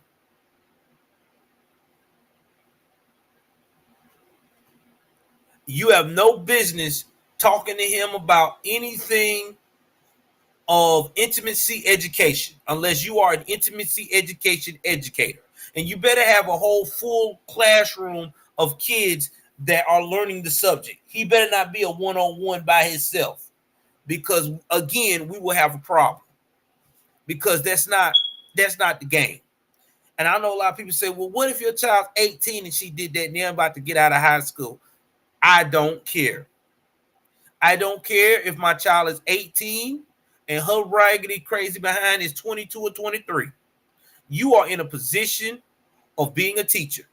You have no business talking to him about anything of intimacy education unless you are an intimacy education educator. And you better have a whole full classroom of kids that are learning the subject. He better not be a one-on-one by himself, because again, we will have a problem, because that's not the game. And I know a lot of people say, well, what if your child's 18 and she did that and they're about to get out of high school? I don't care. I don't care if my child is 18 and her raggedy crazy behind is 22 or 23. You are in a position of being a teacher.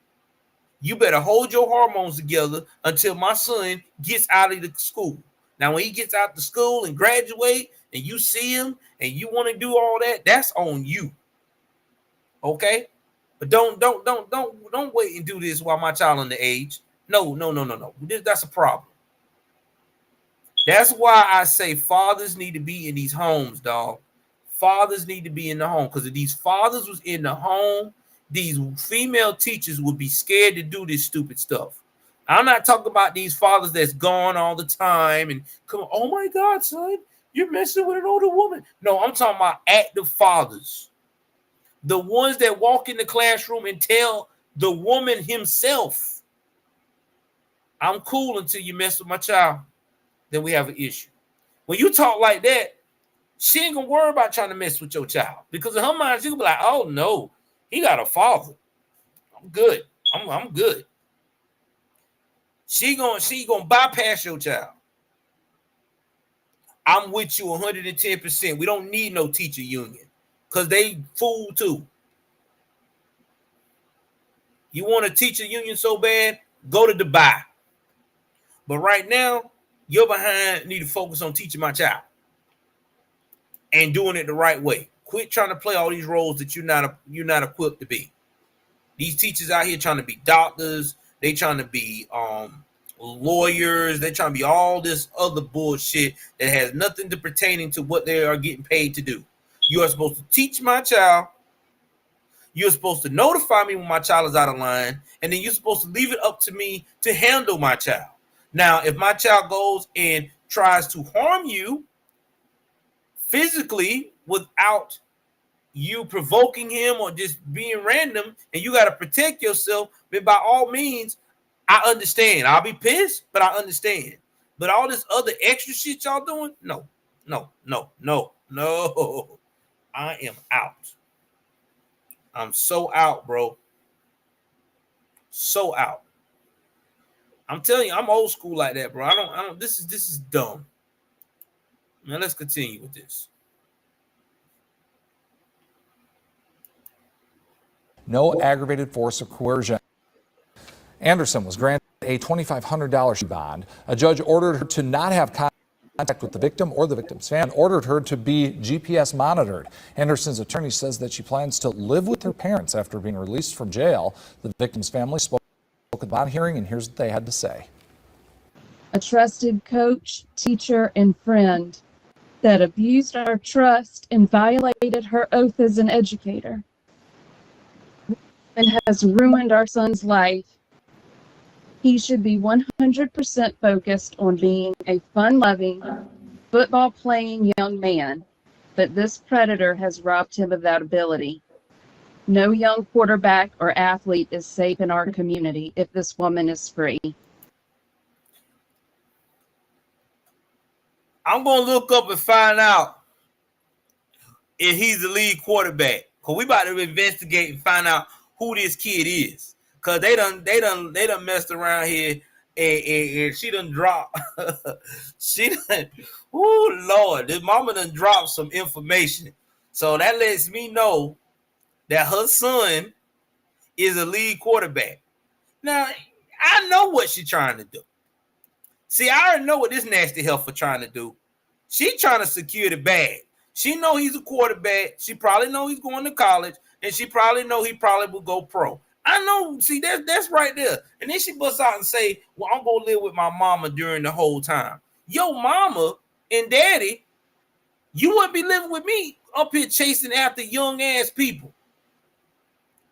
You better hold your hormones together until my son gets out of the school. Now, when he gets out the school and graduate and you see him and you want to do all that, that's on you. Okay? But don't wait and do this while my child underage. No. That's a problem. That's why I say fathers need to be in these homes, dog. Fathers need to be in the home, because if these fathers was in the home, these female teachers would be scared to do this stupid stuff. I'm not talking about these fathers that's gone all the time and come on, oh my God, son, you're messing with an older woman. No, I'm talking about active fathers. The ones that walk in the classroom and tell the woman himself, I'm cool until you mess with my child. Then we have an issue. When you talk like that, she ain't gonna worry about trying to mess with your child, because in her mind, she'll be like, oh no, he got a father. I'm good. I'm good. She gonna bypass your child. I'm with you 110%. We don't need no teacher union, because they fool too. You want a teacher union so bad, go to Dubai. But right now, you're behind. Need to focus on teaching my child and doing it the right way. Quit trying to play all these roles that you're not equipped to be. These teachers out here trying to be doctors, they trying to be lawyers, they trying to be all this other bullshit that has nothing to pertaining to what they are getting paid to do. You are supposed to teach my child. You're supposed to notify me when my child is out of line, and then you're supposed to leave it up to me to handle my child. Now, if my child goes and tries to harm you physically without you provoking him or just being random, and you got to protect yourself, then by all means, I understand. I'll be pissed, but I understand. But all this other extra shit y'all doing, no. I am out. I'm so out, bro. So out. I'm telling you, I'm old school like that, bro. I don't. This is dumb. Now let's continue with this. No aggravated force or coercion. Anderson was granted a $2,500 bond. A judge ordered her to not have contact with the victim or the victim's family, and ordered her to be GPS monitored. Anderson's attorney says that she plans to live with her parents after being released from jail. The victim's family spoke at the bond hearing, and here's what they had to say. A trusted coach, teacher, and friend that abused our trust and violated her oath as an educator and has ruined our son's life. He should be 100% focused on being a fun-loving, football-playing young man, but this predator has robbed him of that ability. No young quarterback or athlete is safe in our community if this woman is free. I'm going to look up and find out if he's the lead quarterback. Because we about to investigate and find out who this kid is. Because they done messed around here and she done dropped. Oh, Lord. This mama done dropped some information. So that lets me know that her son is a lead quarterback. Now, I know what she's trying to do. See, I already know what this nasty heifer trying to do. She trying to secure the bag. She know he's a quarterback. She probably know he's going to college, and she probably know he probably will go pro. I know. See, that's right there. And then she busts out and say, well, I'm going to live with my mama during the whole time. Yo, mama and daddy, you wouldn't be living with me up here chasing after young-ass people.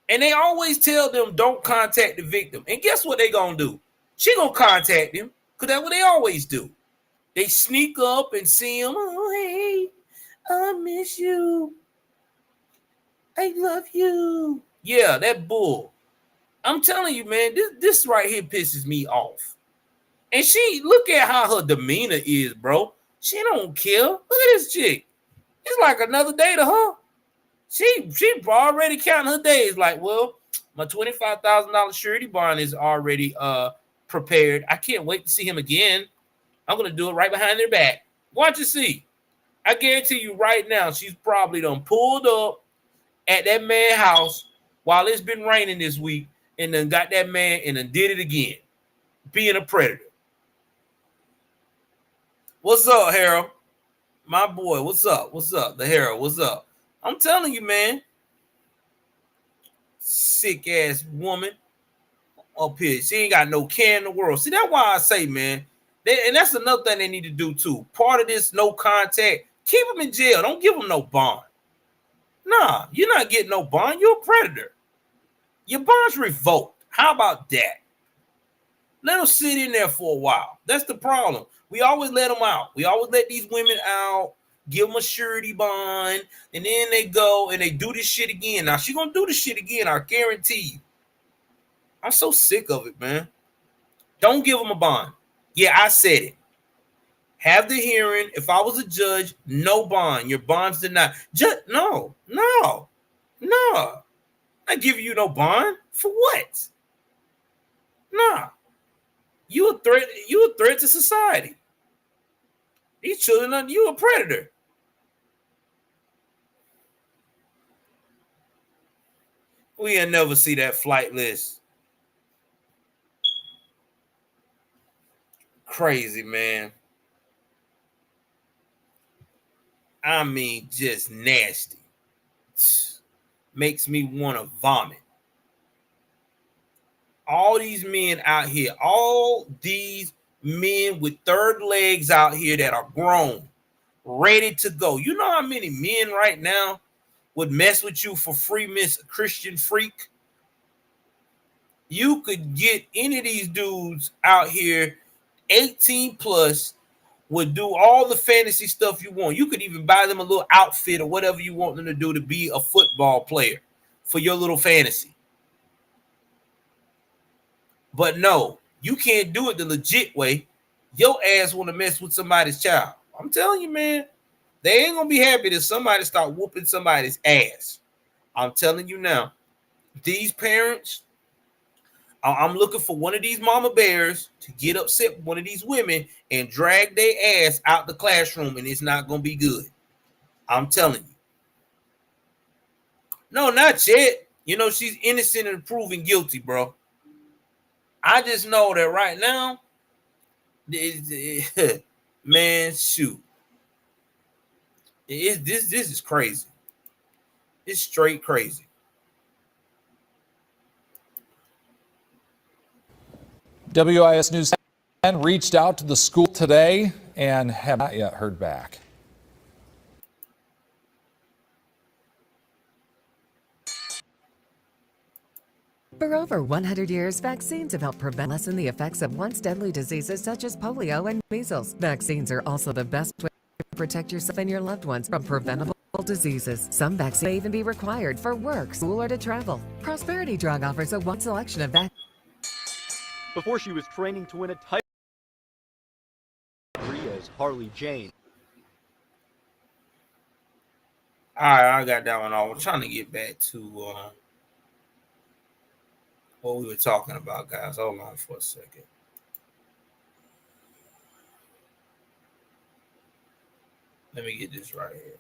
And they always tell them, don't contact the victim. And guess what they going to do? She going to contact him, because that's what they always do. They sneak up and see him. Oh, hey, I miss you. I love you. Yeah, that bull. I'm telling you, man, this right here pisses me off. And she, look at how her demeanor is, bro. She don't care. Look at this chick. It's like another day to her. She already counting her days. Like, well, my $25,000 surety bond is already prepared. I can't wait to see him again. I'm going to do it right behind their back. Watch and see. I guarantee you right now, she's probably done pulled up at that man's house while it's been raining this week and then got that man and then did it again, being a predator. What's up, Harold? My boy, what's up? What's up? The Harold, what's up? I'm telling you, man. Sick-ass woman up here. She ain't got no care in the world. See, that's why I say, man, and that's another thing they need to do, too. Part of this no contact, keep them in jail. Don't give them no bond. Nah, you're not getting no bond. You're a predator. Your bond's revoked. How about that? Let them sit in there for a while. That's the problem. We always let them out. We always let these women out, give them a surety bond, and then they go and they do this shit again. Now, she's going to do this shit again, I guarantee you. I'm so sick of it, man. Don't give them a bond. Yeah, I said it. Have the hearing. If I was a judge, no bond. Your bond's denied. No. I give you no bond. For what? Nah. You a threat. You a threat to society. These children, you a predator. We'll never see that flight list. Crazy, man. I mean, just nasty. Makes me want to vomit. All these men out here, all these men with third legs out here that are grown, ready to go. You know how many men right now would mess with you for free, Miss Christian Freak? You could get any of these dudes out here 18 plus, would do all the fantasy stuff you want. You could even buy them a little outfit or whatever you want them to do to be a football player for your little fantasy. But no, you can't do it the legit way. Your ass want to mess with somebody's child. I'm telling you, man, they ain't gonna be happy that somebody start whooping somebody's ass. I'm telling you now, these parents, I'm looking for one of these mama bears to get upset with one of these women and drag their ass out the classroom, and it's not gonna be good. I'm telling you. No, not yet. You know, she's innocent and proven guilty, bro. I just know that right now, man, shoot. This is crazy. It's straight crazy. WIS News 10 reached out to the school today and have not yet heard back. For over 100 years, vaccines have helped lessen the effects of once deadly diseases such as polio and measles. Vaccines are also the best way to protect yourself and your loved ones from preventable diseases. Some vaccines may even be required for work, school, or to travel. Prosperity Drug offers a wide selection of vaccines. Before she was training to win a title as Harley Jane. All right, I got that one off. I'm trying to get back to what we were talking about, guys. Hold on for a second. Let me get this right here.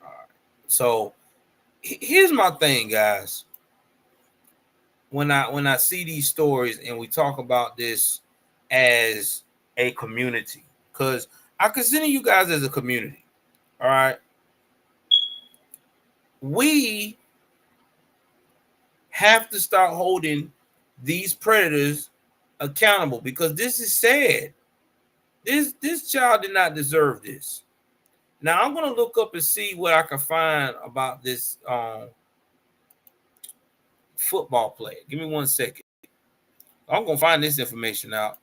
All right. So here's my thing, guys. When I see these stories and we talk about this as a community, because I consider you guys as a community. All right. We have to start holding these predators accountable, because this is sad. This child did not deserve this. Now I'm gonna look up and see what I can find about this football player. Give me 1 second. I'm gonna find this information out.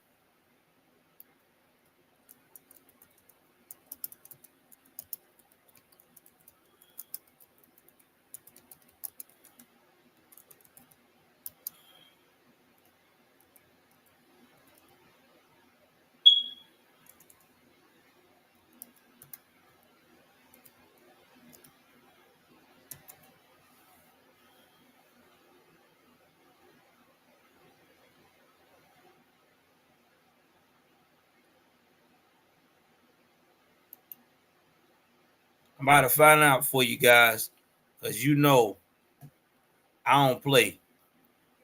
I'm about to find out for you guys, because you know I don't play.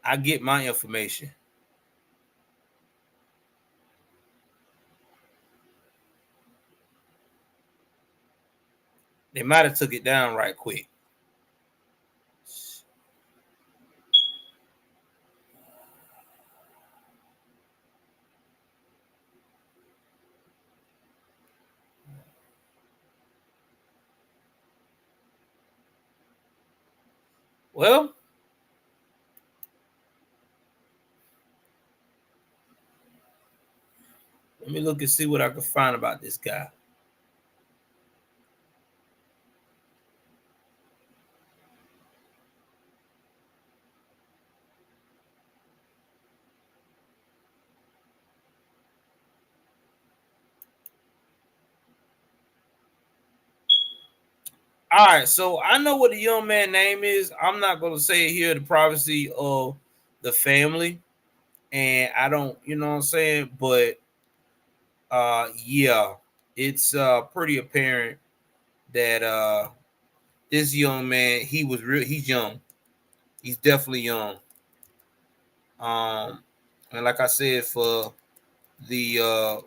I get my information. They might have took it down right quick. Well, let me look and see what I can find about this guy. All right, so I know what the young man's name is. I'm not going to say it here, the privacy of the family. And I don't, you know what I'm saying? But yeah, it's pretty apparent that this young man, he's young. He's definitely young. And like I said, for the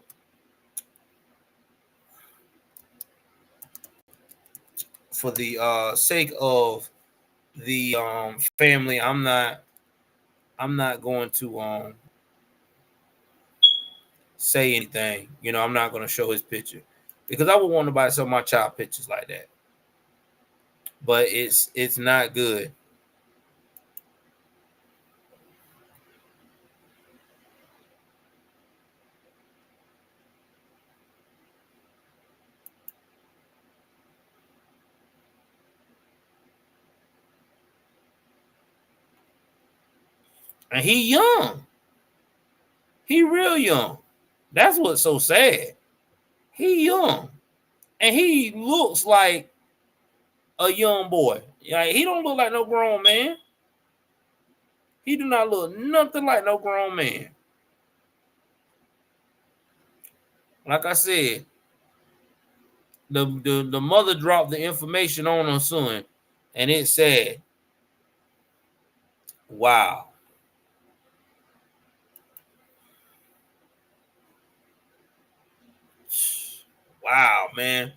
sake of the family, I'm not going to say anything. You know, I'm not going to show his picture, because I would want to buy some of my child pictures like that. But it's not good. And he young. He real young. That's what's so sad. He young. And he looks like a young boy. Like, he don't look like no grown man. He do not look nothing like no grown man. Like I said, the mother dropped the information on her son, and it said, wow. Wow, man.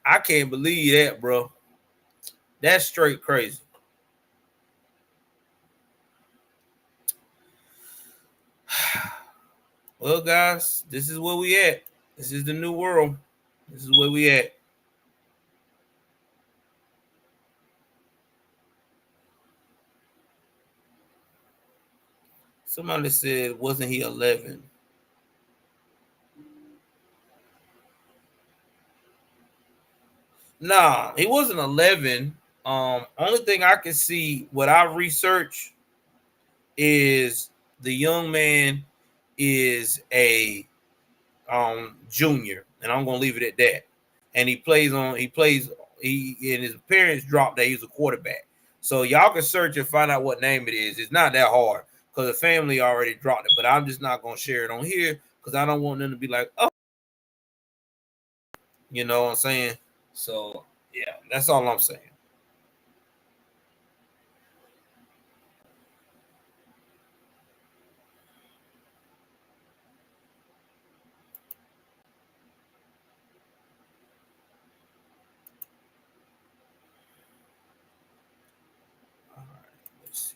I can't believe that, bro. That's straight crazy. Well, guys, this is where we at. This is the new world. This is where we at. Somebody said, wasn't he 11? Nah, he wasn't 11. Only thing I can see, what I researched, is the young man is a junior, and I'm gonna leave it at that. And he and his parents dropped that he's a quarterback. So y'all can search and find out what name it is. It's not that hard because the family already dropped it, but I'm just not gonna share it on here because I don't want them to be like, oh, you know what I'm saying? So yeah, that's all I'm saying. All right, let's see.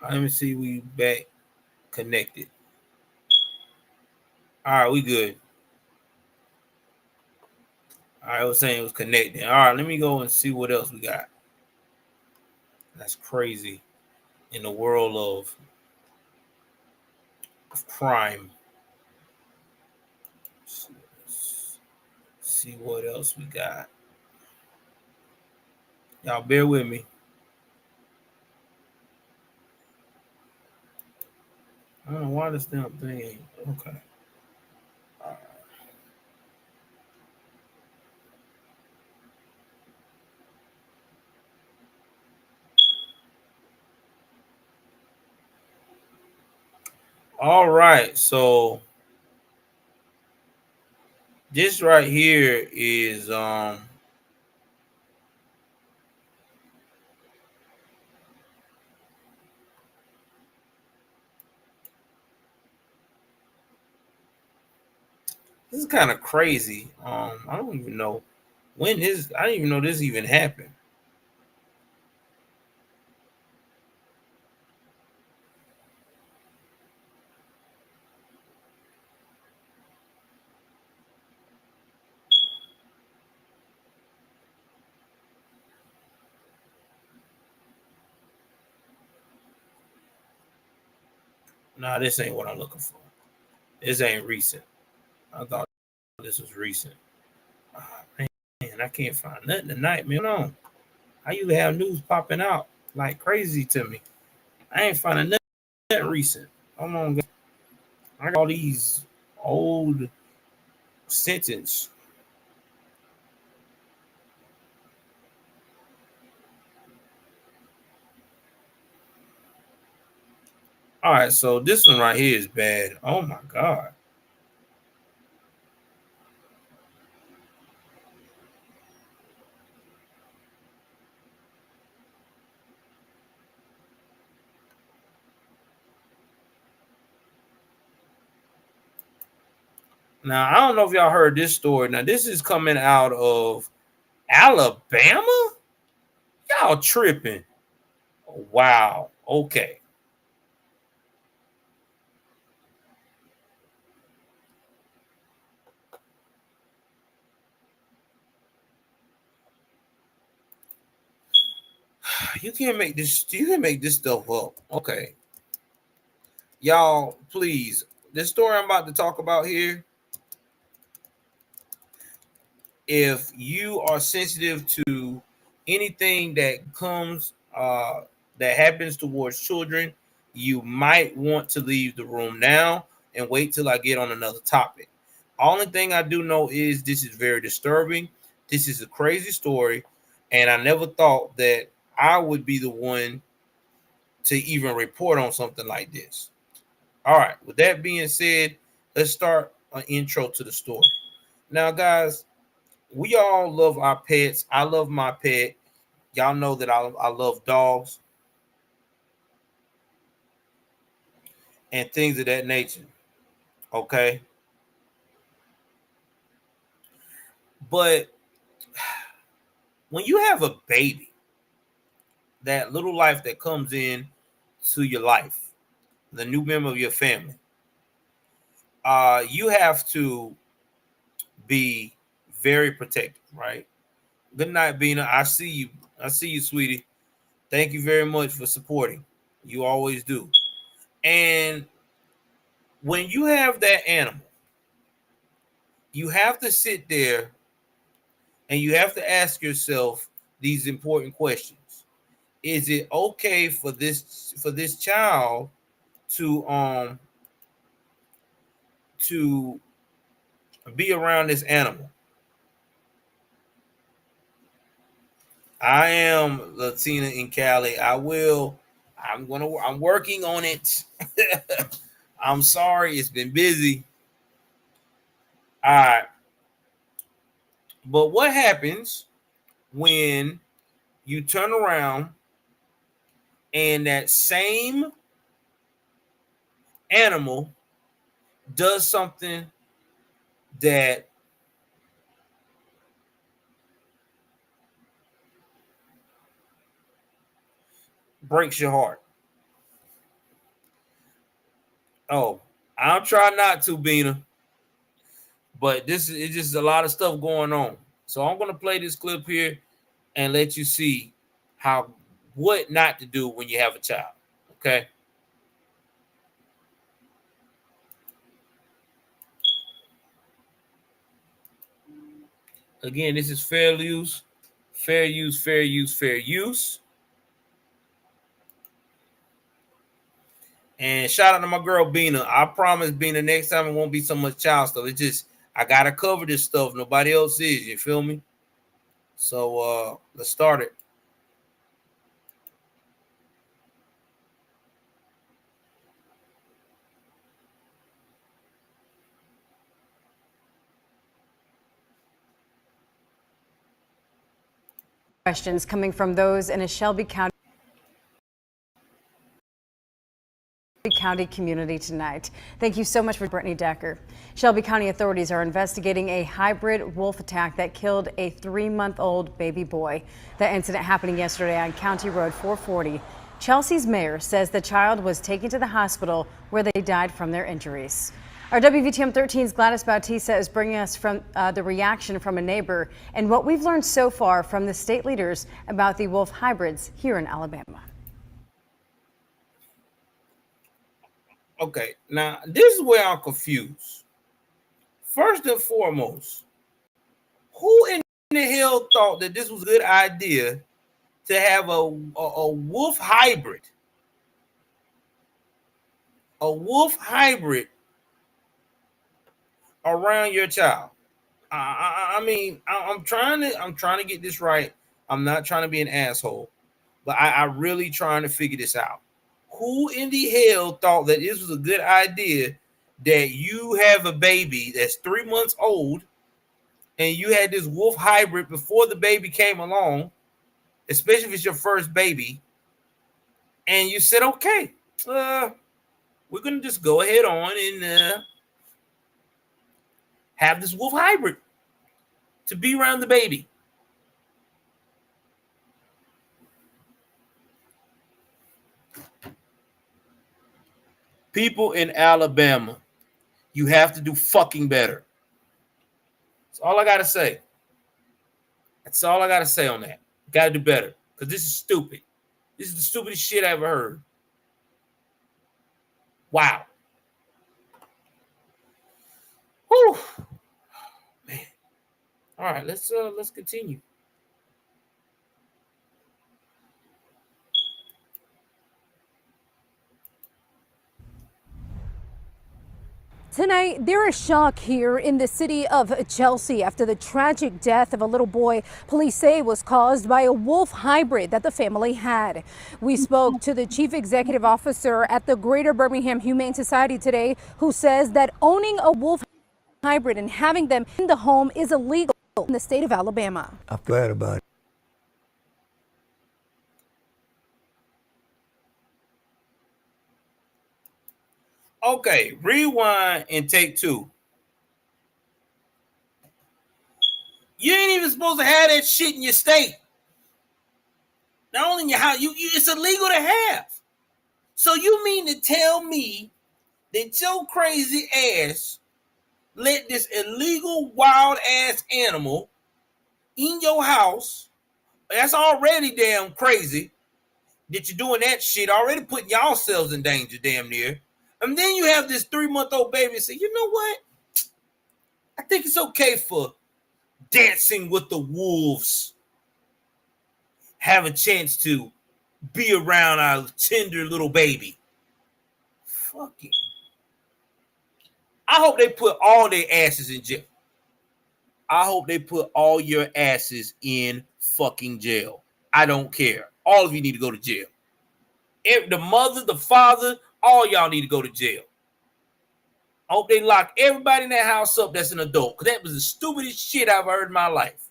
Let me see. We back connected. All right, we good. All right, I was saying it was connected. All right, let me go and see what else we got. That's crazy in the world of crime. Let's see what else we got. Y'all bear with me. I don't know why this damn thing ain't okay. All right, so this right here is this is kind of crazy. I don't even know when this. I didn't even know this even happened. Nah, this ain't what I'm looking for. This ain't recent. I thought this was recent. Oh, man, I can't find nothing tonight, man. Hold on. How you have news popping out like crazy to me? I ain't finding nothing recent. Hold on, guys. I got all these old sentences. All right, so this one right here is bad. Oh my God. Now, I don't know if y'all heard this story. Now, this is coming out of Alabama? Y'all tripping. Wow. Okay. You can't make this stuff up. Okay. Y'all, please. This story I'm about to talk about here, if you are sensitive to anything that comes that happens towards children, you might want to leave the room now and wait till I get on another topic. Only thing I do know is this is very disturbing. This is a crazy story, and I never thought that I would be the one to even report on something like this. All right, with that being said, let's start an intro to the story. Now, guys, we all love our pets. I love my pet. Y'all know that I love dogs and things of that nature. Okay. But when you have a baby, that little life that comes in to your life, the new member of your family, you have to be very protective, right? Good night, Bina. I see you. I see you, sweetie. Thank you very much for supporting. You always do. And when you have that animal, you have to sit there and you have to ask yourself these important questions. Is it okay for this child to to be around this animal? I am Latina in Cali. I'm working on it. I'm sorry, it's been busy. All right. But what happens when you turn around and that same animal does something that breaks your heart? Oh, I'm trying not to, Bina, but this is it's just a lot of stuff going on. So I'm gonna play this clip here and let you see what not to do when you have a child. Okay. Again, this is fair use, fair use, fair use, fair use. And shout out to my girl Bina. I promise, Bina, next time it won't be so much child stuff. It's just I gotta cover this stuff. Nobody else is. You feel me? So let's start it. Questions coming from those in a Shelby County community tonight. Thank you so much for Brittany Decker. Shelby County authorities are investigating a hybrid wolf attack that killed a 3-month-old baby boy. That incident happening yesterday on County Road 440. Chelsea's mayor says the child was taken to the hospital where they died from their injuries. Our WVTM 13's Gladys Bautista is bringing us from the reaction from a neighbor and what we've learned so far from the state leaders about the wolf hybrids here in Alabama. Okay, now this is where I'm confused. First and foremost, who in the hell thought that this was a good idea to have a wolf hybrid? A wolf hybrid around your child. I mean, I'm trying to get this right. I'm not trying to be an asshole, but I really trying to figure this out. Who in the hell thought that this was a good idea that you have a baby that's 3 months old and you had this wolf hybrid before the baby came along, especially if it's your first baby, and you said, okay, we're going to just go ahead on and have this wolf hybrid to be around the baby. People in Alabama, you have to do fucking better. That's all I got to say. That's all I got to say on that. Got to do better because this is stupid. This is the stupidest shit I ever heard. Wow. Whew. Man. All right, let's continue. Tonight, there is shock here in the city of Chelsea after the tragic death of a little boy police say was caused by a wolf hybrid that the family had. We spoke to the chief executive officer at the Greater Birmingham Humane Society today, who says that owning a wolf hybrid and having them in the home is illegal in the state of Alabama. I'm glad about it. Okay, rewind and take two. You ain't even supposed to have that shit in your state. Not only in your house, it's illegal to have. So you mean to tell me that your crazy ass let this illegal wild ass animal in your house? That's already damn crazy that you're doing that shit, already putting yourselves in danger damn near. And then you have this 3-month-old baby and say, you know what? I think it's okay for Dancing with the Wolves have a chance to be around our tender little baby. Fuck it. I hope they put all their asses in jail. I hope they put all your asses in fucking jail. I don't care. All of you need to go to jail. The mother, the father, all y'all need to go to jail. I hope they lock everybody in that house up that's an adult, because that was the stupidest shit I've heard in my life.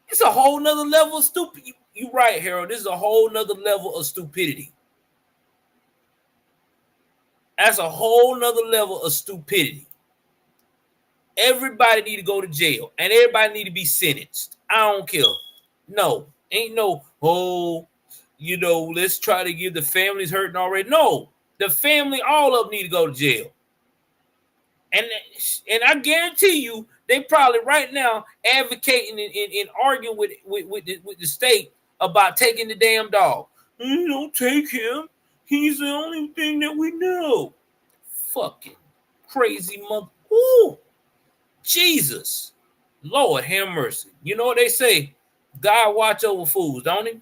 It's a whole nother level of stupid. You right, Harold. This is a whole nother level of stupidity. That's a whole nother level of stupidity. Everybody need to go to jail, and everybody need to be sentenced. I don't care. No, ain't no, let's try to give the families hurting already. No, the family, all of them need to go to jail. And I guarantee you, they probably right now advocating and arguing with the state about taking the damn dog. Don't take him. He's the only thing that we know. Fucking crazy mother. Ooh, Jesus. Lord have mercy. You know what they say? God watch over fools, don't he?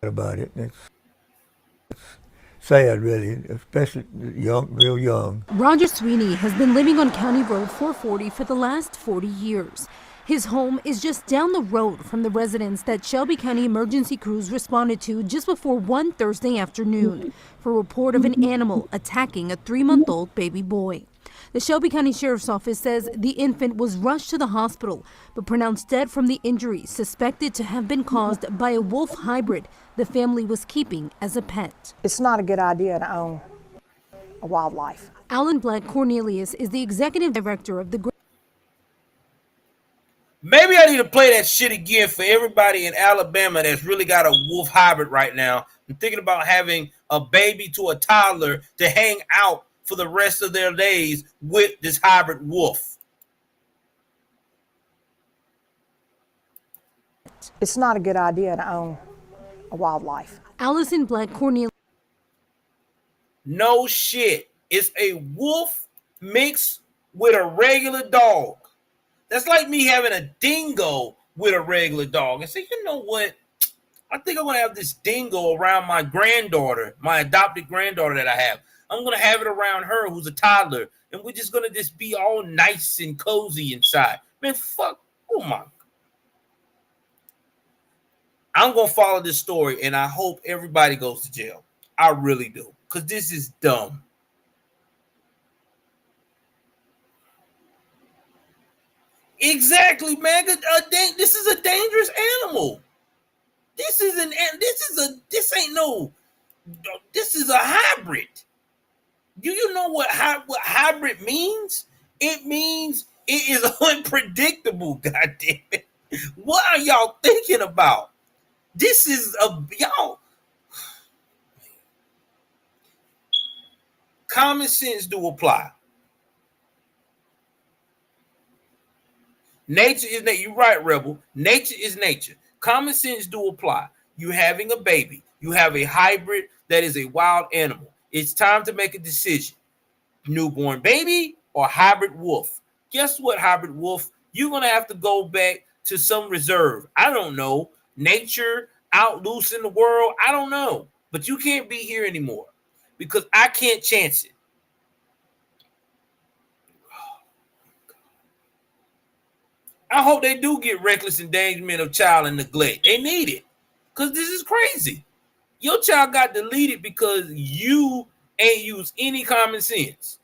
About it. It's sad, really, especially young, real young. Roger Sweeney has been living on County Road 440 for the last 40 years. His home is just down the road from the residence that Shelby County emergency crews responded to just before 1 Thursday afternoon for a report of an animal attacking a 3-month-old baby boy. The Shelby County Sheriff's Office says the infant was rushed to the hospital, but pronounced dead from the injuries suspected to have been caused by a wolf hybrid the family was keeping as a pet. It's not a good idea to own a wildlife. Alan Black Cornelius is the executive director of the Maybe I need to play that shit again for everybody in Alabama that's really got a wolf hybrid right now. I'm thinking about having a baby to a toddler to hang out for the rest of their days with this hybrid wolf. It's not a good idea to own a wildlife. Allison Black Cornelius. No shit. It's a wolf mixed with a regular dog. That's like me having a dingo with a regular dog. And say, you know what? I think I'm going to have this dingo around my granddaughter, my adopted granddaughter that I have. I'm going to have it around her who's a toddler. And we're just going to just be all nice and cozy inside. Man, fuck. Oh, my. I'm going to follow this story, and I hope everybody goes to jail. I really do. Because this is dumb. Exactly, man. This is a dangerous animal. This is a hybrid. Do you know what hybrid means? It means it is unpredictable. Goddamn it! What are y'all thinking about? This is y'all. Common sense do apply. Nature is nature. You're right, Rebel. Nature is nature. Common sense do apply. You having a baby. You have a hybrid that is a wild animal. It's time to make a decision. Newborn baby or hybrid wolf. Guess what, hybrid wolf? You're going to have to go back to some reserve. I don't know. Nature, out loose in the world. I don't know. But you can't be here anymore because I can't chance it. I hope they do get reckless endangerment of child and neglect. They need it because this is crazy. Your child got deleted because you ain't used any common sense.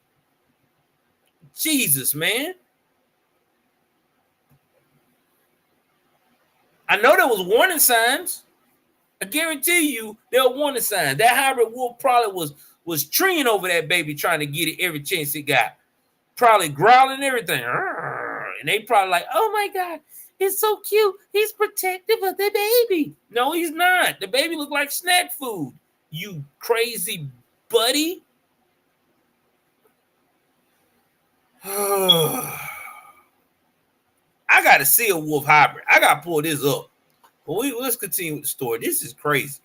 Jesus, man. I know there was warning signs. I guarantee you there were warning signs. That hybrid wolf probably was treeing over that baby trying to get it every chance it got. Probably growling and everything. And they probably like, oh my God, it's so cute. He's protective of the baby. No, he's not. The baby look like snack food. You crazy buddy. I got to see a wolf hybrid. I got to pull this up. But let's continue with the story. This is crazy.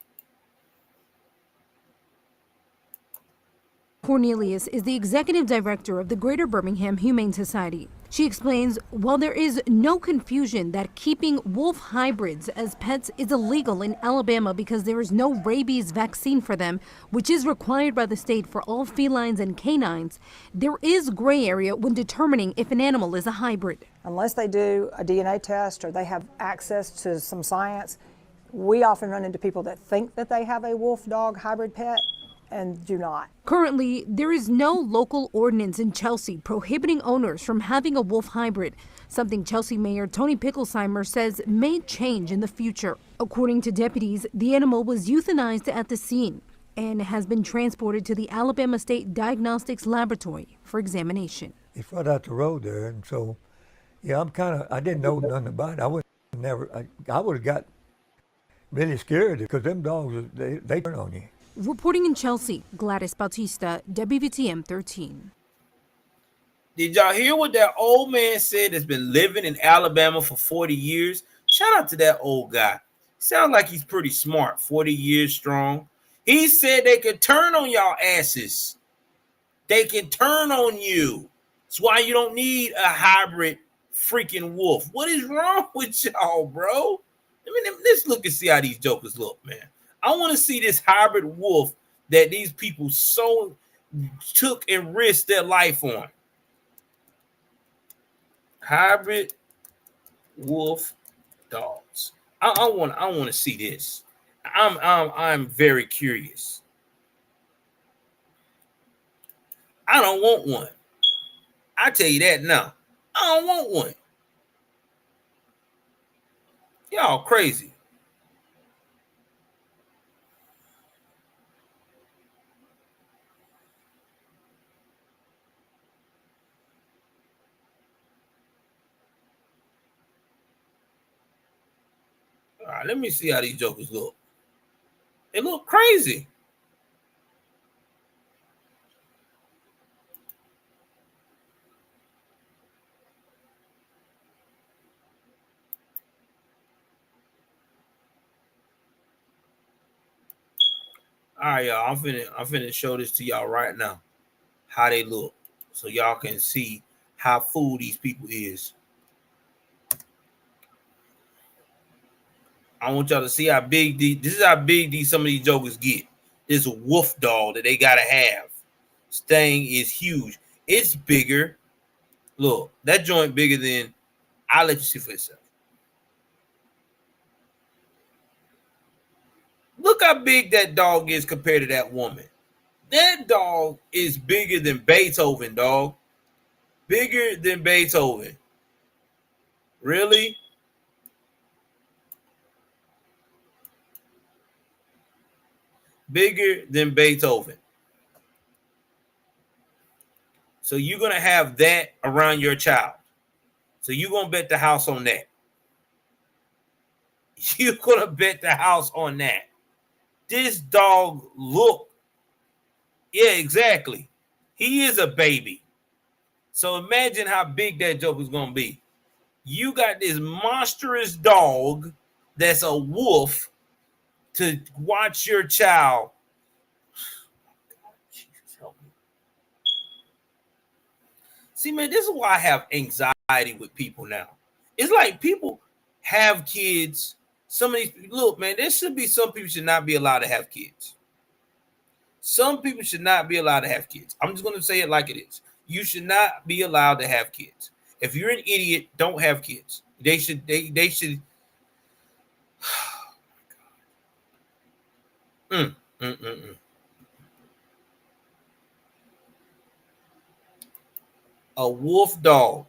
Cornelius is the executive director of the Greater Birmingham Humane Society. She explains, while there is no confusion that keeping wolf hybrids as pets is illegal in Alabama because there is no rabies vaccine for them, which is required by the state for all felines and canines, there is gray area when determining if an animal is a hybrid. Unless they do a DNA test or they have access to some science, we often run into people that think that they have a wolf dog hybrid pet and do not. Currently, there is no local ordinance in Chelsea prohibiting owners from having a wolf hybrid, something Chelsea Mayor Tony Picklesheimer says may change in the future. According to deputies, the animal was euthanized at the scene and has been transported to the Alabama State Diagnostics Laboratory for examination. It's right out the road there, and so, yeah, I didn't know nothing about it. I would have got really scared because them dogs, they turn on you. Reporting in Chelsea, Gladys Bautista, WVTM 13. Did y'all hear what that old man said that's been living in Alabama for 40 years? Shout out to that old guy. Sounds like he's pretty smart, 40 years strong. He said they could turn on y'all asses. They can turn on you. That's why you don't need a hybrid freaking wolf. What is wrong with y'all, bro? Let's look and see how these jokers look, man. I want to see this hybrid wolf that these people so took and risked their life on. Hybrid wolf dogs. I want to see this. I'm very curious. I don't want one. I tell you that now. I don't want one. Y'all crazy. All right, let me see how these jokers look. They look crazy. All right, y'all. I'm finna show this to y'all right now. How they look, so y'all can see how fool these people is. I want y'all to see how big this is how big some of these jokers get. This wolf dog that they gotta have. This thing is huge. It's bigger. Look, that joint bigger than. I'll let you see for yourself. Look how big that dog is compared to that woman. That dog is bigger than Beethoven, dog. Bigger than Beethoven. Really? Bigger than Beethoven. So you're going to have that around your child. So you're going to bet the house on that. You're going to bet the house on that. This dog look. Yeah, exactly. He is a baby. So imagine how big that joke is going to be. You got this monstrous dog that's a wolf to watch your child. See, man, this is why I have anxiety with people now. It's like people have kids. Some of these, look, man, there should be some people should not be allowed to have kids. Some people should not be allowed to have kids. I'm just going to say it like it is. You should not be allowed to have kids. If you're an idiot, don't have kids. They should. A wolf dog.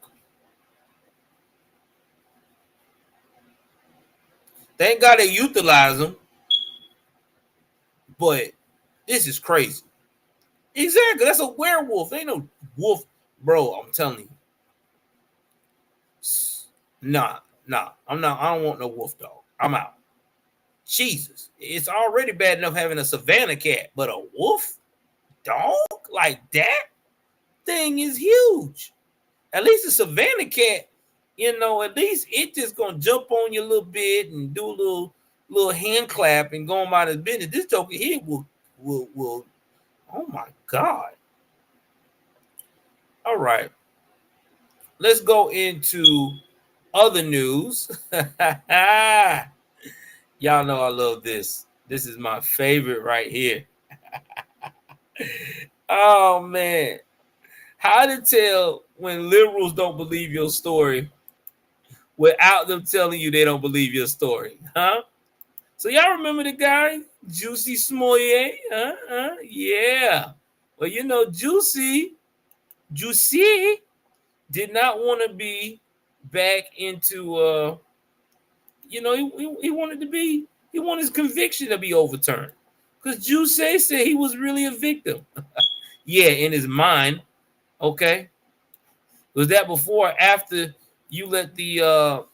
Thank God they utilize them. But this is crazy. Exactly. That's a werewolf. Ain't no wolf. Bro, I'm telling you. Nah. I'm not. I don't want no wolf dog. I'm out. Jesus. It's already bad enough having a Savannah cat, but a wolf dog like that thing is huge. At least a Savannah cat, at least it just gonna jump on you a little bit and do a little hand clap and go about his business. This joker here will. Oh my God! All right, let's go into other news. Y'all know I love this. This is my favorite right here. Oh man, how to tell when liberals don't believe your story without them telling you they don't believe your story, huh? So y'all remember the guy, Juicy Smollett? Yeah. Well, Juicy did not want to be back into, he wanted his conviction to be overturned. Because Juicy said he was really a victim. Yeah, in his mind. Okay. Was that before or after you let the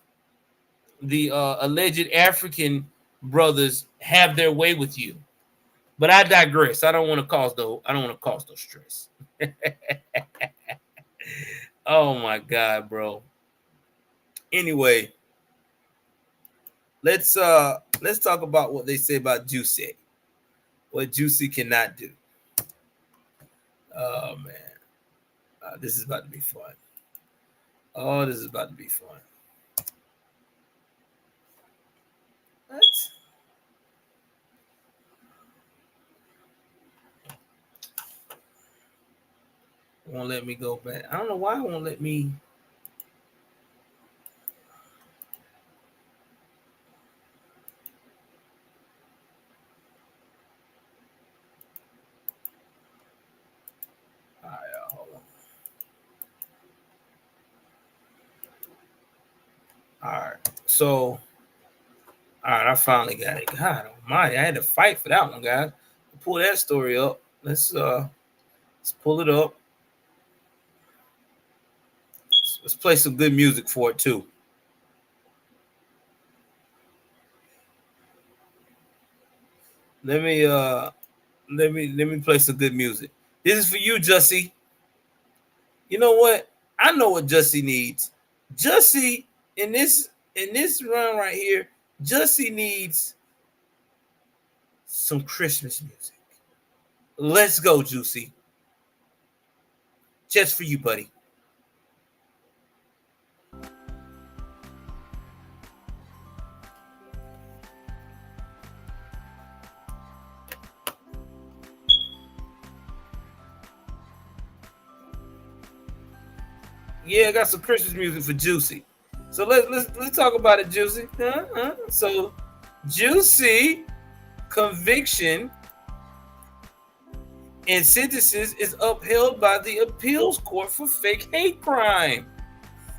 alleged African brothers have their way with you? But I digress. I don't want to cause no stress. Oh my God, bro. Anyway, let's talk about what they say about Juicy. What Juicy cannot do. Oh man. This is about to be fun. Oh, this is about to be fun. What? Won't let me go back. I don't know why it won't let me. All right, hold on. All right, so I finally got it. God almighty, I had to fight for that one, guys. Pull that story up. Let's pull it up. Let's play some good music for it too. Let me play some good music. This is for you, Jussie. You know what? I know what Jussie needs. Jussie in this run right here, Jussie needs some Christmas music. Let's go, Juicy. Just for you, buddy. Yeah, I got some Christmas music for Juicy. So let's talk about it, Juicy. So Juicy conviction and sentences is upheld by the appeals court for fake hate crime.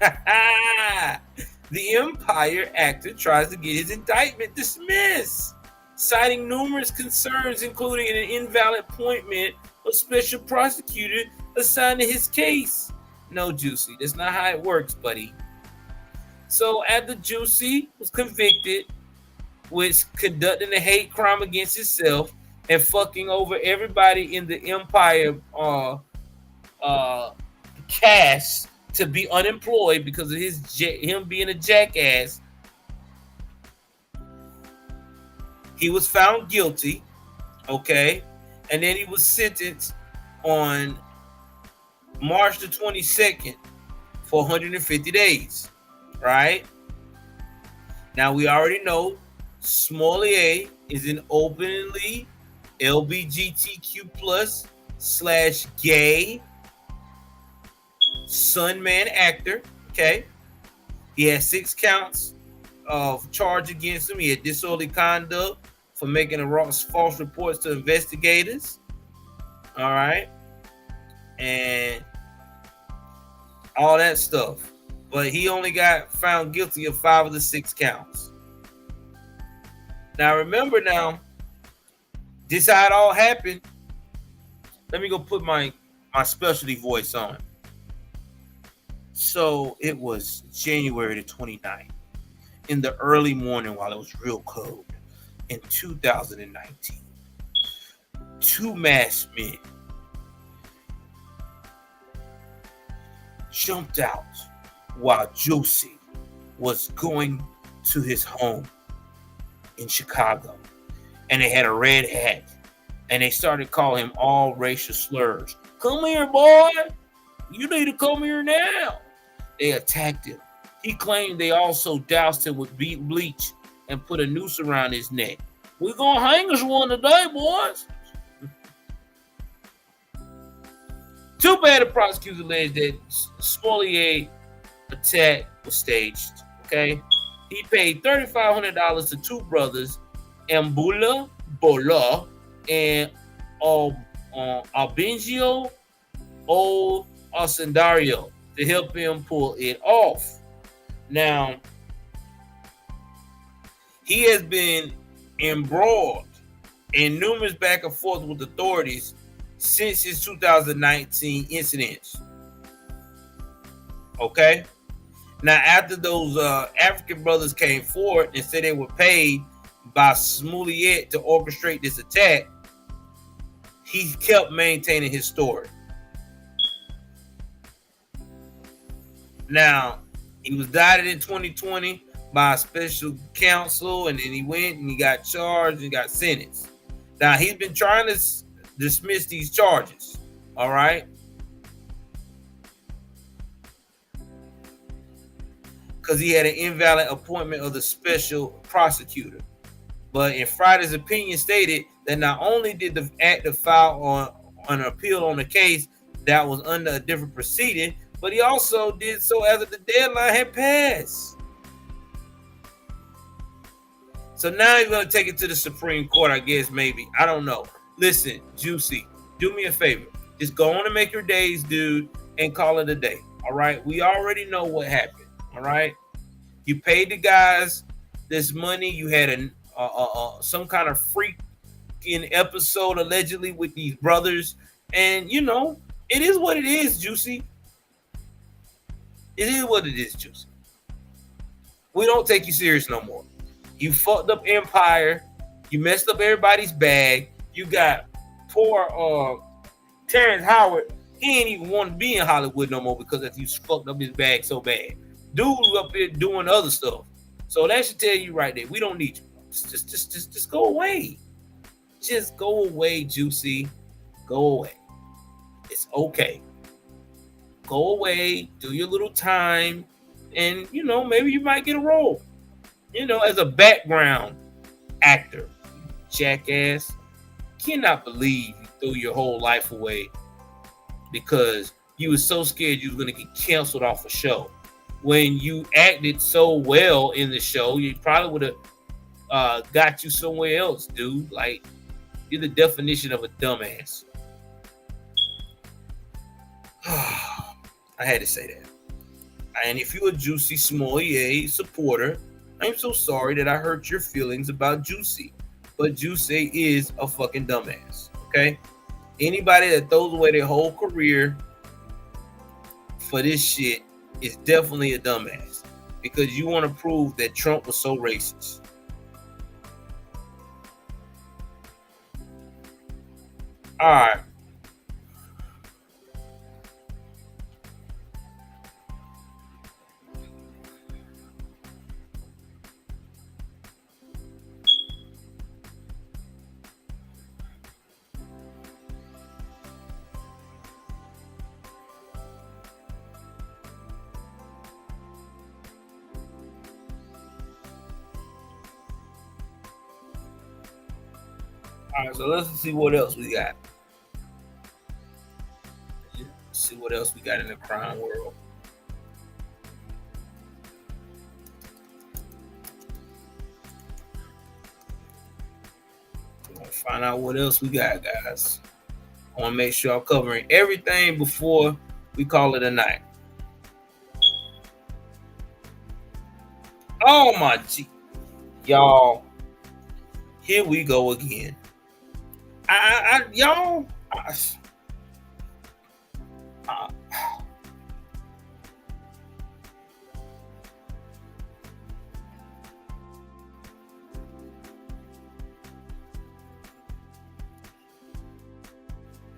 The Empire actor tries to get his indictment dismissed, citing numerous concerns, including an invalid appointment of special prosecutor assigned to his case. No, Juicy, that's not how it works, buddy. So after Juicy was convicted with conducting a hate crime against himself and fucking over everybody in the Empire cast to be unemployed because of him being a jackass, he was found guilty, okay? And then he was sentenced on March the 22nd for 150 days, right? Now, we already know Smollett is an openly LGBTQ plus / gay Sunman actor, okay? He had 6 counts of charge against him. He had disorderly conduct for making false reports to investigators, all right? And all that stuff. But he only got found guilty of 5 of the 6 counts. Now, remember now, this how it all happened. Let me go put my specialty voice on. So it was January the 29th in the early morning while it was real cold in 2019. 2 masked men jumped out while Juicy was going to his home in Chicago, and they had a red hat, and they started calling him all racial slurs. Come here, boy. You need to come here now. They attacked him. He claimed they also doused him with bleach and put a noose around his neck. We're going to hang us one today, boys. Too bad the prosecutors alleged that Smollett attack was staged, okay? He paid $3,500 to 2 brothers, Mbula Bola and Albingio O Osendario, to help him pull it off. Now, he has been embroiled in numerous back and forth with authorities since his 2019 incidents. Okay? Now, after those African brothers came forward and said they were paid by Smollett to orchestrate this attack, he kept maintaining his story. Now, he was indicted in 2020 by a special counsel, and then he went and he got charged and got sentenced. Now, he's been trying to dismiss these charges, all right? Because he had an invalid appointment of the special prosecutor. But in Friday's opinion stated that not only did the actor file on an appeal on the case that was under a different proceeding, but he also did so after the deadline had passed. So now he's going to take it to the Supreme Court, I guess, maybe. I don't know. Listen, Juicy, do me a favor. Just go on and make your days, dude, and call it a day. All right? We already know what happened. All right? You paid the guys this money. You had some kind of freaking episode allegedly with these brothers. And, you know, it is what it is, Juicy. It is what it is, Juicy. We don't take you serious no more. You fucked up Empire. You messed up everybody's bag. You got poor Terrence Howard. He ain't even want to be in Hollywood no more because if you fucked up his bag so bad. Dude up here doing other stuff. So that should tell you right there. We don't need you. Just go away. Just go away, Juicy. Go away. It's okay. Go away, do your little time, and maybe you might get a role. As a background actor, jackass. Cannot believe you threw your whole life away because you were so scared you were going to get canceled off a show. When you acted so well in the show, you probably would have got you somewhere else, dude. Like, you're the definition of a dumbass. I had to say that. And if you're a Juicy Smollett supporter, I'm so sorry that I hurt your feelings about Juicy. But Juicy is a fucking dumbass, okay? Anybody that throws away their whole career for this shit is definitely a dumbass because you want to prove that Trump was so racist. All right. All right, so let's see what else we got. Let's see what else we got in the crime world. We're gonna find out what else we got, guys. I want to make sure I'm covering everything before we call it a night. Oh my G, y'all, here we go again. Y'all.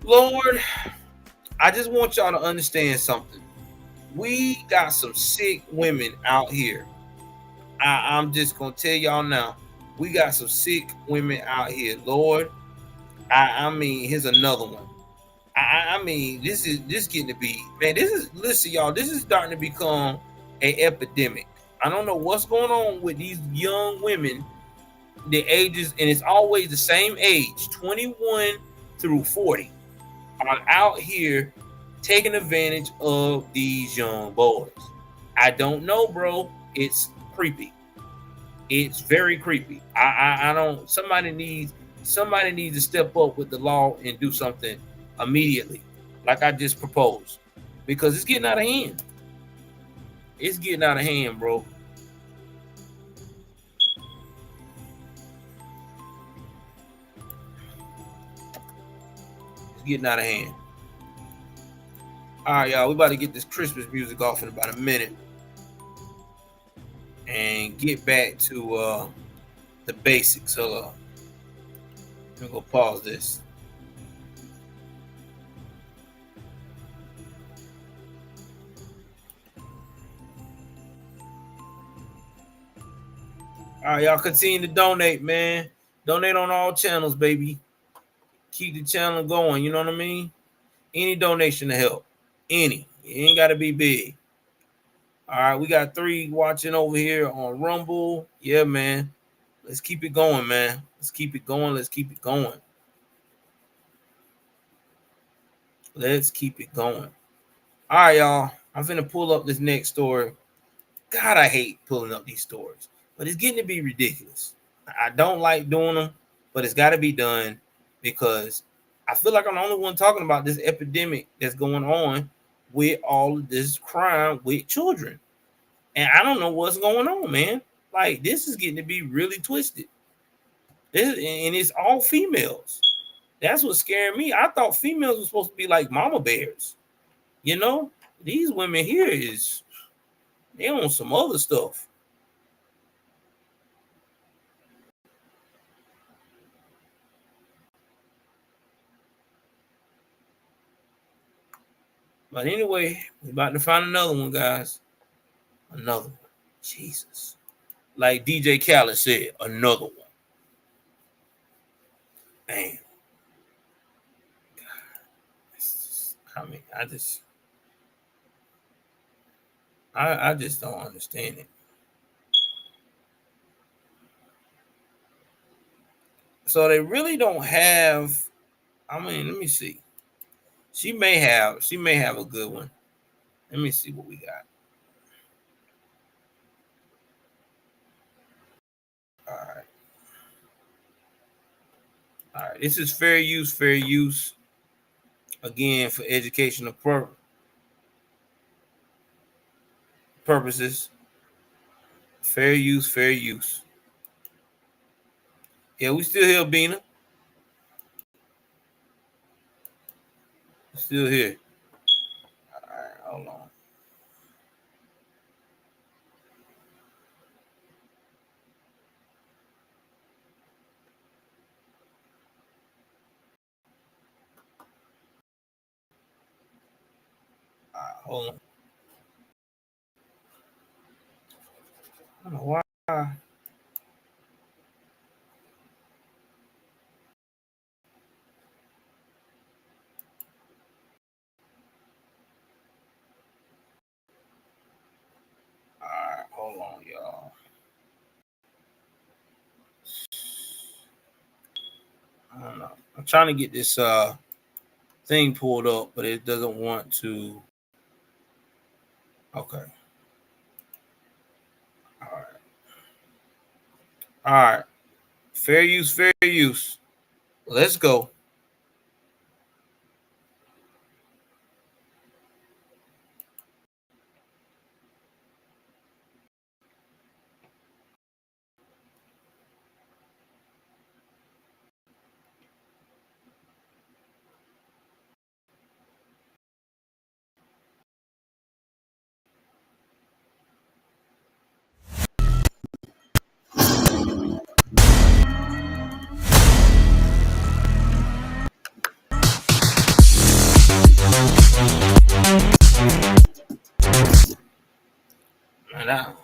Lord, I just want y'all to understand something. We got some sick women out here. I'm just gonna tell y'all now. We got some sick women out here, Lord. I mean, here's another one. I mean, this getting to be, man. Listen, y'all. This is starting to become an epidemic. I don't know what's going on with these young women. The ages, and it's always the same age, 21 through 40, are out here taking advantage of these young boys. I don't know, bro. It's creepy. It's very creepy. I don't. Somebody needs to step up with the law and do something immediately, like I just proposed, because it's getting out of hand. It's getting out of hand, bro. It's getting out of hand. All right, y'all. We about to get this Christmas music off in about a minute and get back to the basics. So let me go pause this. All right, y'all continue to donate, man. Donate on all channels, baby. Keep the channel going. You know what I mean? Any donation to help. Any. It ain't got to be big. All right, we got 3 watching over here on Rumble. Yeah, man. Let's keep it going, man. Let's keep it going. Let's keep it going. Let's keep it going. All right, y'all. I'm finna pull up this next story. God, I hate pulling up these stories, but it's getting to be ridiculous. I don't like doing them, but it's got to be done because I feel like I'm the only one talking about this epidemic that's going on with all of this crime with children. And I don't know what's going on, man. Like, this is getting to be really twisted. And it's all females. That's what's scaring me. I thought females were supposed to be like mama bears. You know, these women here they on some other stuff. But anyway, we're about to find another one, guys. Another one. Jesus. Like DJ Khaled said, another one. Man. God. I mean, I just don't understand it. So they really don't have. I mean, let me see. She may have a good one. Let me see what we got. All right. All right. This is fair use. Again, for educational purposes. Fair use. Yeah, we still here, Bina. Still here. All right, hold on. All right, hold on. I don't know why. All right, hold on, y'all. I don't know. I'm trying to get this thing pulled up, but it doesn't want to. Okay. All right. All right. Fair use. Let's go. Now.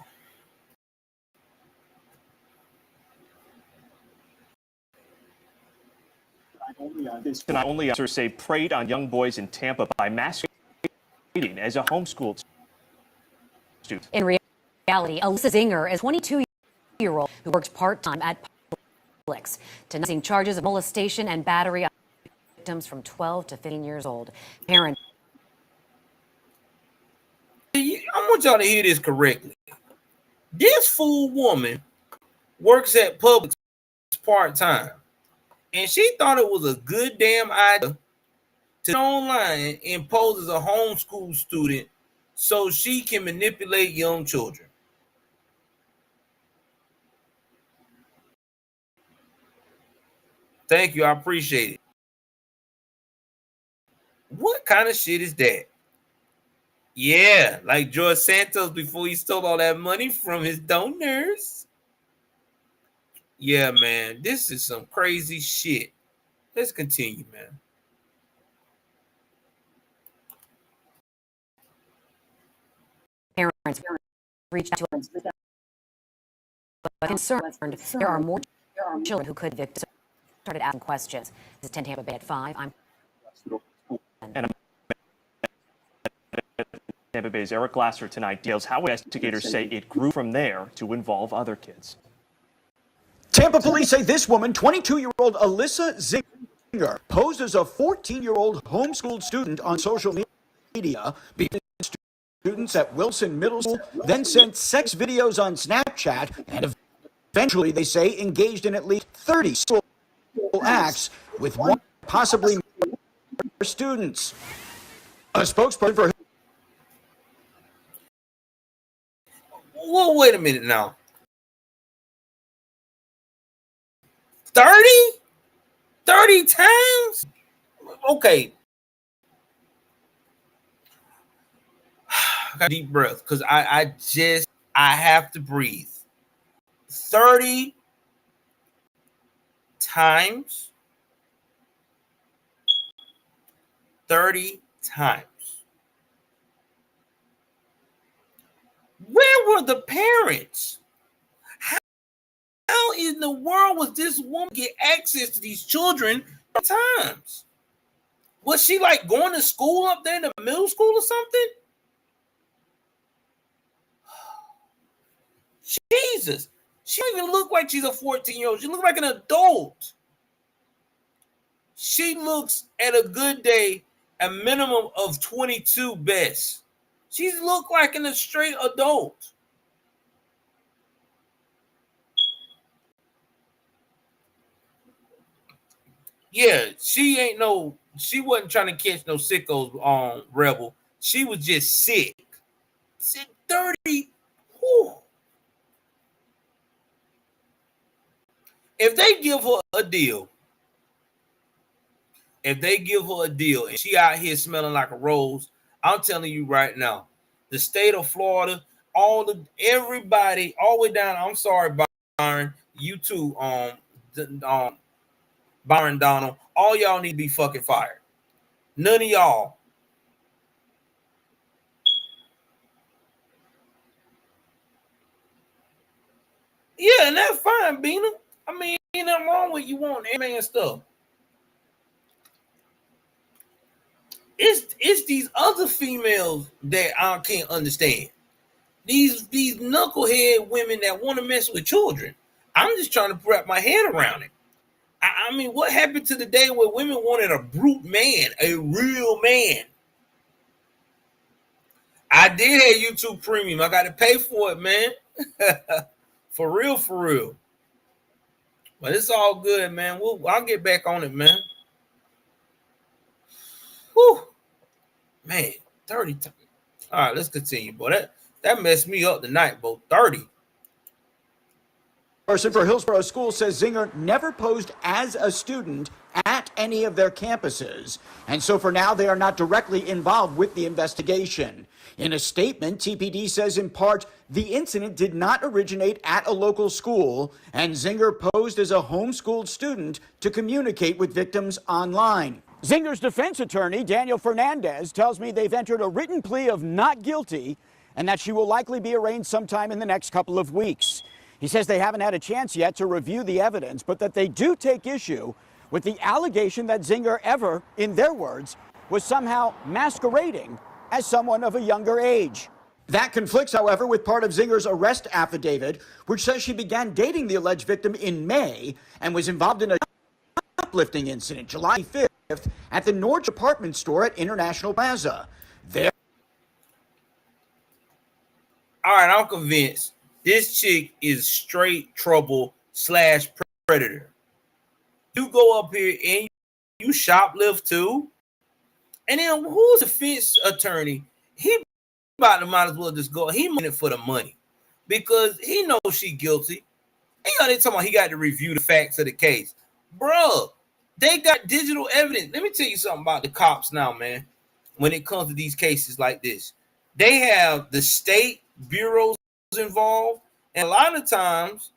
Tonight, only officers say preyed on young boys in Tampa by masquerading as a homeschooled student. In reality, Alyssa Zinger is a 22-year-old who works part-time at Publix, denouncing charges of molestation and battery on victims from 12 to 15 years old. Parents. I want y'all to hear this correctly. This fool woman works at Publix part-time, and she thought it was a good damn idea to online and pose as a homeschool student so she can manipulate young children. Thank you. I appreciate it. What kind of shit is that? Yeah, like George Santos before he stole all that money from his donors. Yeah, man, this is some crazy shit. Let's continue, man. Parents reached out to us, but concerned there are more children who could victims. Started asking questions. This is 10 Tampa Bay at 5. I'm Tampa Bay's Eric Glasser tonight details how investigators say it grew from there to involve other kids. Tampa police say this woman, 22-year-old Alyssa Zinger, posed as a 14-year-old homeschooled student on social media, beat students at Wilson Middle School, then sent sex videos on Snapchat, and eventually, they say, engaged in at least 30 sexual acts with one, possibly more students. A spokesperson for... Well, wait a minute now. 30? 30 times? Okay. I got a deep breath because I have to breathe. 30 times. 30 times. Where were the parents? How in the world was this woman get access to these children times? Was she like going to school up there in the middle school or something? Jesus. She don't even look like she's a 14-year-old. She looks like an adult. She looks at a good day a minimum of 22 best. She look like a straight adult. Yeah, she wasn't trying to catch no sickos on Rebel. She was just sick. Sick 30. Whew. If they give her a deal, and she out here smelling like a rose, I'm telling you right now, the state of Florida, everybody, all the way down. I'm sorry, Byron, you too, Byron Donald, all y'all need to be fucking fired. None of y'all. Yeah, and that's fine, Bina. I mean, ain't nothing wrong with you wanting anime and stuff. It's these other females that I can't understand. These knucklehead women that want to mess with children. I'm just trying to wrap my head around it. I mean, what happened to the day where women wanted a brute man, a real man? I did have YouTube Premium. I got to pay for it, man. For real. But it's all good, man. I'll get back on it, man. Whew. Man, 30 times. All right, let's continue, boy. That messed me up tonight, boy. 30. Person for Hillsborough School says Zinger never posed as a student at any of their campuses. And so for now, they are not directly involved with the investigation. In a statement, TPD says in part, the incident did not originate at a local school, and Zinger posed as a homeschooled student to communicate with victims online. Zinger's defense attorney, Daniel Fernandez, tells me they've entered a written plea of not guilty and that she will likely be arraigned sometime in the next couple of weeks. He says they haven't had a chance yet to review the evidence, but that they do take issue with the allegation that Zinger ever, in their words, was somehow masquerading as someone of a younger age. That conflicts, however, with part of Zinger's arrest affidavit, which says she began dating the alleged victim in May and was involved in a shoplifting incident July 5th at the Norge department store at International Plaza. All right, I'm convinced this chick is straight trouble / predator. You go up here and you shoplift too. And then who's the defense attorney? He might as well just go. He in it for the money because he knows she guilty. He talking about he got to review the facts of the case. Bruh, they got digital evidence. Let me tell you something about the cops now, man. When it comes to these cases like this, they have the state bureaus involved, and a lot of times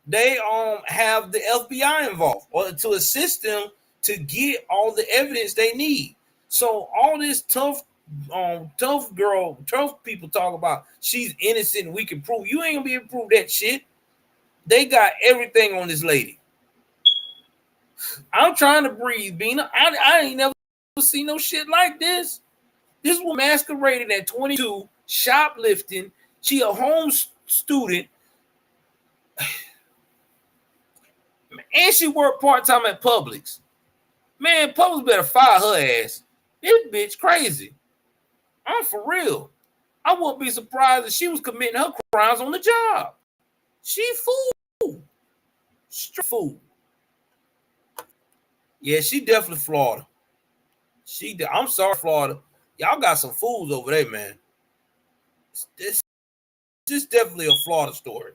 they have the FBI involved or to assist them to get all the evidence they need. So all this tough people talk about she's innocent and we can prove. You ain't gonna be able to prove that shit. They got everything on this lady. I'm trying to breathe, Bina. I ain't never seen no shit like this. This was masquerading at 22, shoplifting. She a home student. And she worked part-time at Publix. Man, Publix better fire her ass. This bitch crazy. I'm for real. I wouldn't be surprised if she was committing her crimes on the job. She fool. Straight fool. Yeah, she definitely Florida. I'm sorry, Florida. Y'all got some fools over there, man. This is definitely a Florida story.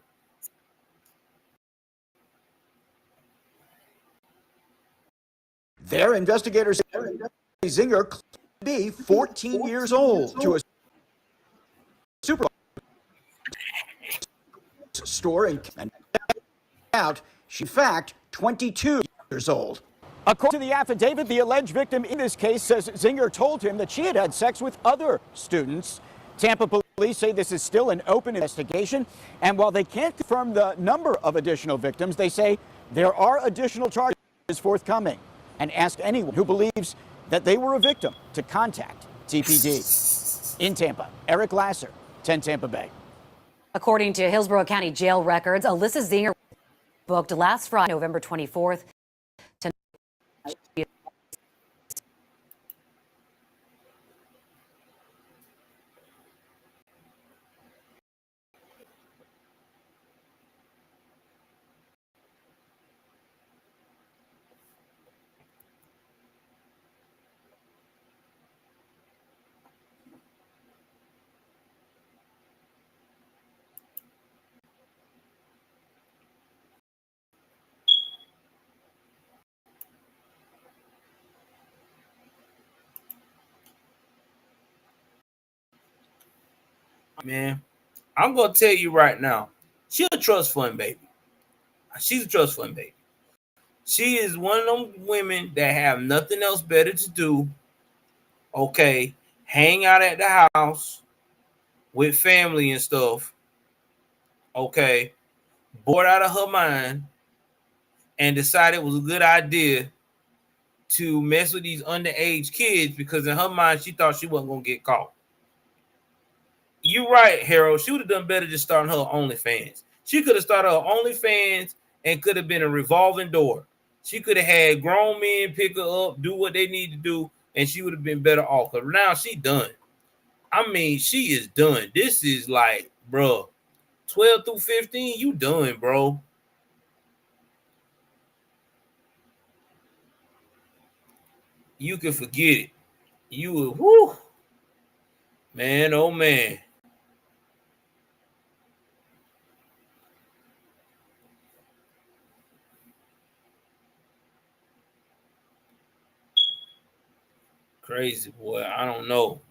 Their investigators say Zinger could be 14 years old to a super store and out. She's in fact 22 years old. According to the affidavit, the alleged victim in this case says Zinger told him that she had had sex with other students. Tampa police say this is still an open investigation, and while they can't confirm the number of additional victims, they say there are additional charges forthcoming and ask anyone who believes that they were a victim to contact TPD. In Tampa, Eric Lasser, 10 Tampa Bay. According to Hillsborough County Jail records, Alyssa Zinger booked last Friday, November 24th. Man, I'm gonna tell you right now, she's a trust fund baby. She's a trust fund baby. She is one of them women that have nothing else better to do. Okay, hang out at the house with family and stuff. Okay, bored out of her mind, and decided it was a good idea to mess with these underage kids because in her mind she thought she wasn't gonna get caught. You're right, Harold. She would have done better just starting her OnlyFans. She could have started her OnlyFans and could have been a revolving door. She could have had grown men pick her up, do what they need to do, and she would have been better off. But now she done. I mean, she is done. This is like, bro, 12 through 15, you done, bro. You can forget it. You will, whoo, man, oh man. Crazy, boy. I don't know.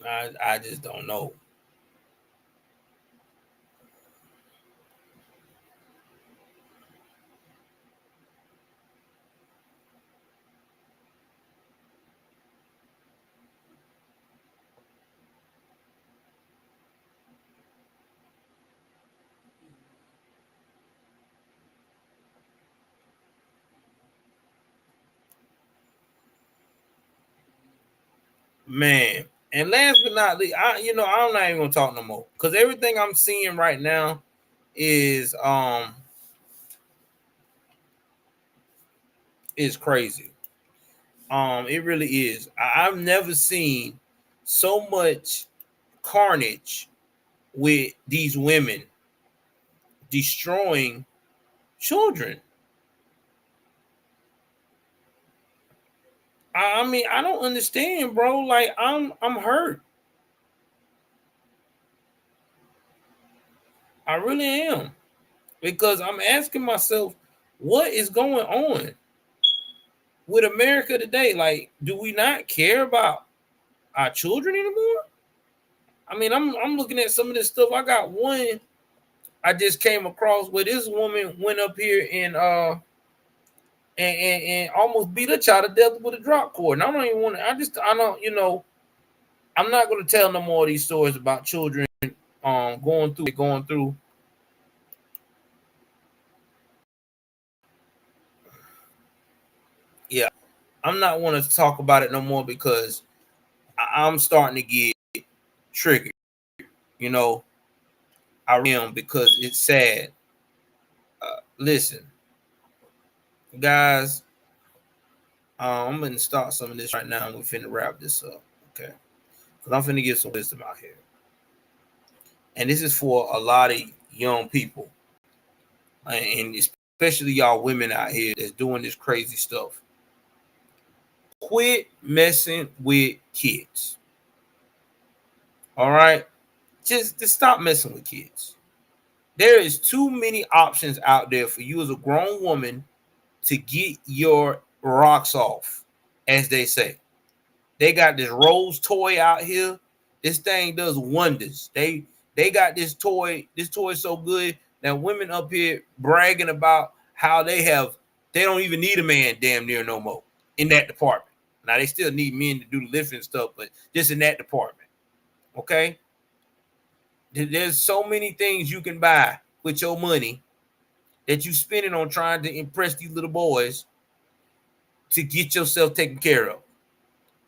I just don't know. Man, and last but not least, I'm not even gonna talk no more because everything I'm seeing right now is crazy. It really is. I've never seen so much carnage with these women destroying children. I mean, I don't understand, bro. Like, I'm hurt. I really am. Because I'm asking myself, what is going on with America today? Like, do we not care about our children anymore? I mean, I'm looking at some of this stuff. I got one I just came across where this woman went up here and almost beat a child to death with a drop cord. And I don't even want to, I don't, I'm not going to tell no more of these stories about children going through. Yeah, I'm not want to talk about it no more because I'm starting to get triggered. You know, I am because it's sad. Listen, guys, I'm going to start some of this right now and we're finna wrap this up. Okay. Because I'm finna give some wisdom out here. And this is for a lot of young people. And especially y'all women out here that's doing this crazy stuff. Quit messing with kids. All right? Just stop messing with kids. There is too many options out there for you as a grown woman to get your rocks off, as they say. They got this Rose toy out here. This thing does wonders. They got this toy. This toy is so good that women up here bragging about how they don't even need a man damn near no more in that department. Now they still need men to do the lifting stuff, but just in that department. Okay. There's so many things you can buy with your money that you spending on trying to impress these little boys to get yourself taken care of.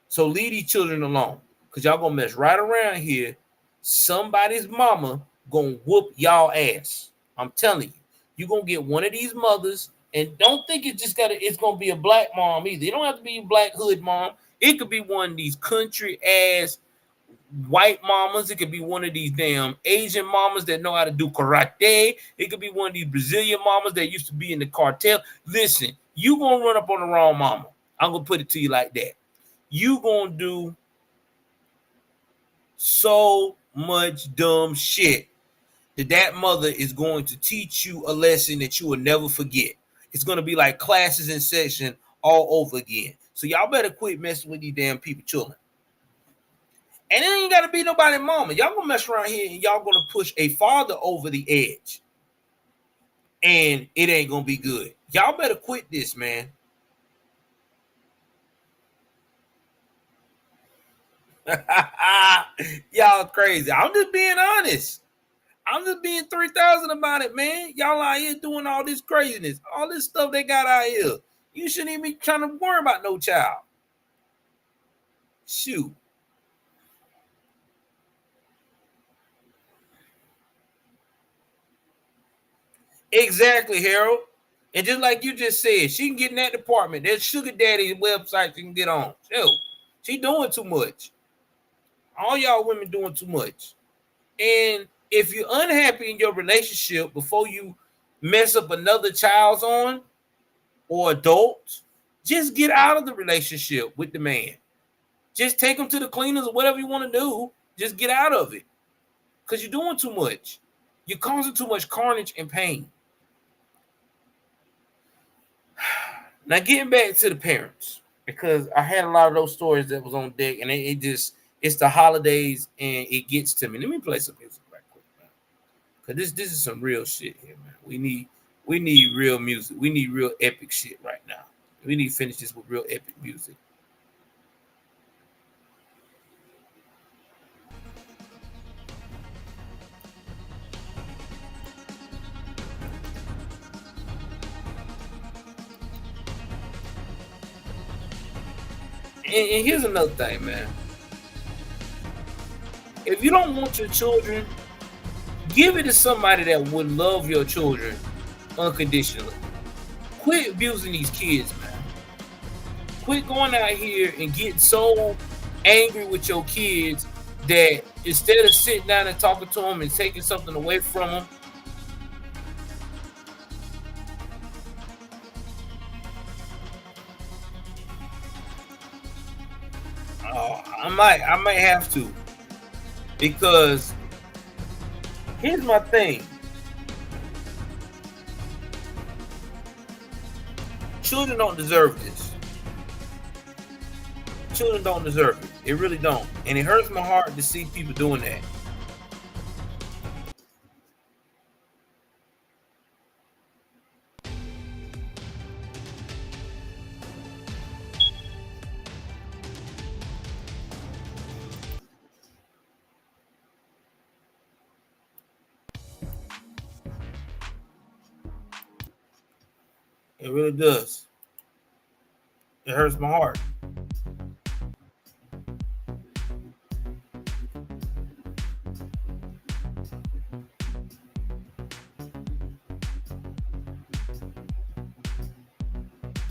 So leave these children alone, because y'all gonna mess right around here. Somebody's mama gonna whoop y'all ass. I'm telling you. You're gonna get one of these mothers, and don't think it's gonna be a black mom either. It don't have to be a black hood mom. It could be one of these country ass white mamas. It could be one of these damn Asian mamas that know how to do karate. It could be one of these Brazilian mamas that used to be in the cartel. Listen, you gonna run up on the wrong mama. I'm gonna put it to you like that. You gonna do so much dumb shit that mother is going to teach you a lesson that you will never forget. It's gonna be like classes in session all over again. So y'all better quit messing with these damn people children. And it ain't gotta be nobody mama. Y'all gonna mess around here and y'all gonna push a father over the edge. And it ain't gonna be good. Y'all better quit this, man. Y'all crazy. I'm just being honest. I'm just being 3,000 about it, man. Y'all out here doing all this craziness, all this stuff they got out here. You shouldn't even be trying to worry about no child. Shoot. Exactly, Harold. And just like you just said, she can get in that department. There's Sugar Daddy's website she can get on. Shoot. She doing too much. All y'all women doing too much. And if you're unhappy in your relationship before you mess up another child's on or adult, just get out of the relationship with the man. Just take him to the cleaners or whatever you want to do. Just get out of it. Because you're doing too much. You're causing too much carnage and pain. Now, getting back to the parents, because I had a lot of those stories that was on deck, and it's the holidays, and it gets to me. Let me play some music right quick, man. Because this is some real shit here, man. We need real music. We need real epic shit right now. We need to finish this with real epic music. And here's another thing, man. If you don't want your children, give it to somebody that would love your children unconditionally. Quit abusing these kids, man. Quit going out here and getting so angry with your kids that instead of sitting down and talking to them and taking something away from them, I might have to, because here's my thing. Children don't deserve this. Children don't deserve it. It really don't. And it hurts my heart to see people doing that. It really does. It hurts my heart.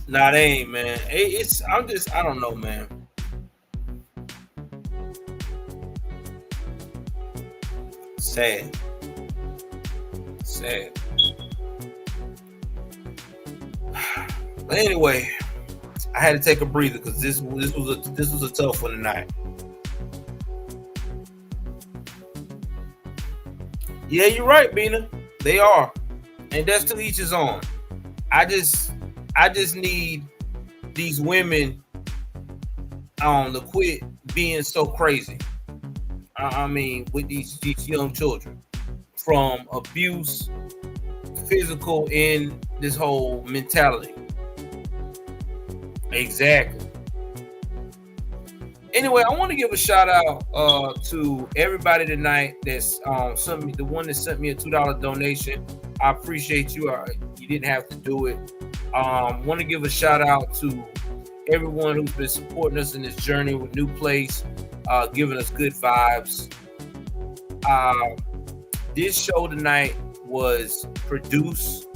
Nah, they ain't, man. I don't know, man. Sad. Sad. But anyway, I had to take a breather because this was a tough one tonight. Yeah, you're right, Bina. They are, and that's to each his own. I just need these women to quit being so crazy. I mean, with these young children, from abuse, physical, in this whole mentality. Exactly. Anyway, I want to give a shout out to everybody tonight that's the one that sent me a $2 donation. I appreciate you. You didn't have to do it. Want to give a shout out to everyone who's been supporting us in this journey with New Place, giving us good vibes. This show tonight was produced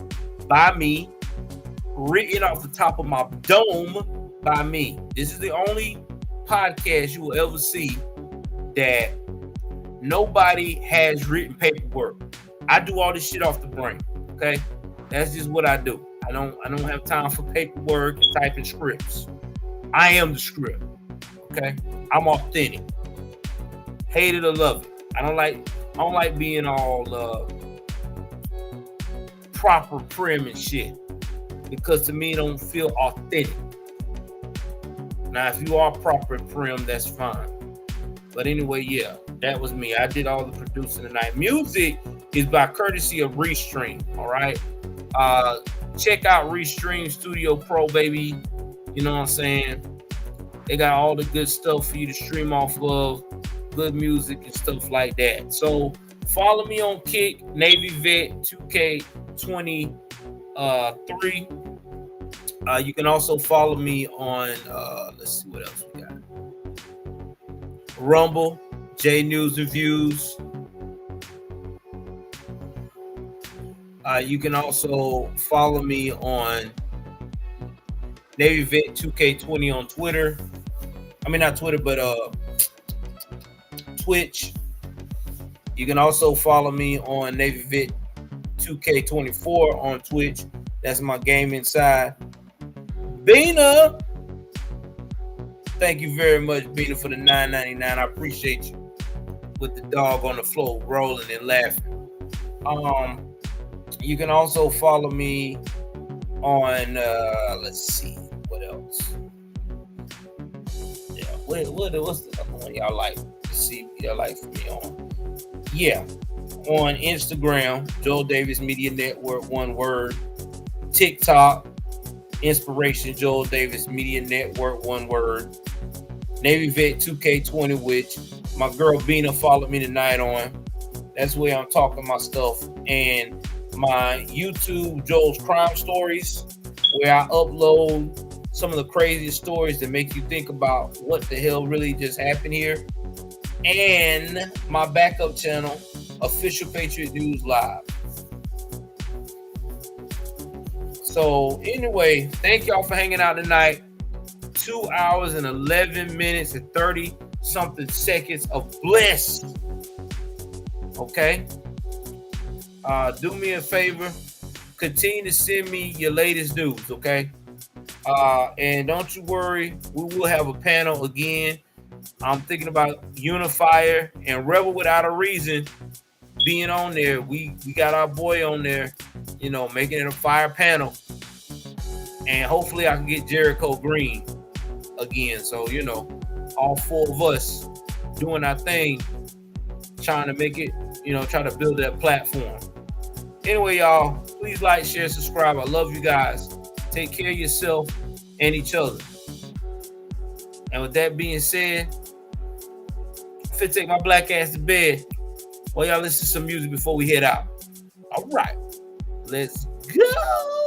by me, written off the top of my dome by me. This is the only podcast you will ever see that nobody has written paperwork. I do all this shit off the brain. Okay, that's just what I do. I don't have time for paperwork and typing scripts. I am the script. Okay, I'm authentic. Hate it or love it. I don't like being all proper prim and shit, because to me it don't feel authentic. Now, if you are proper and prim, that's fine. But anyway, yeah, that was me. I did all the producing tonight. Music is by courtesy of Restream. All right. Check out Restream Studio Pro, baby. You know what I'm saying? They got all the good stuff for you to stream off of, good music and stuff like that. So follow me on Kick, Navy Vet 2K23. You can also follow me on, let's see what else we got. Rumble, J News and Views. You can also follow me on Navy Vet 2K20 on Twitter. I mean, not Twitter, but Twitch. You can also follow me on Navy Vet 2K24 on Twitch. That's my gaming side. Bina, thank you very much, Bina, for the $9.99. I appreciate you. With the dog on the floor, rolling and laughing. You can also follow me on let's see what else. Yeah, what's the other one y'all like to see? Y'all like for me on? Yeah, on Instagram, Joel Davis Media Network, one word. TikTok, Inspiration Joel Davis Media Network, one word. Navy Vet 2K20, which my girl Bina followed me tonight on. That's where I'm talking my stuff. And my YouTube, Joel's Crime Stories, where I upload some of the craziest stories that make you think about what the hell really just happened here. And my backup channel, Official Patriot News Live. So anyway, thank y'all for hanging out tonight. 2 hours and 11 minutes and 30 something seconds of bliss. Okay. Do me a favor. Continue to send me your latest news. Okay. And don't you worry, we will have a panel again. I'm thinking about Unifier and Rebel Without a Reason being on there. We got our boy on there, you know, making it a fire panel. And hopefully I can get Jericho Green again. So, you know, all four of us doing our thing, trying to make it, you know, try to build that platform. Anyway, y'all, please like, share, subscribe. I love you guys. Take care of yourself and each other. And with that being said, I'm finna take my black ass to bed while y'all listen to some music before we head out. All right, let's go.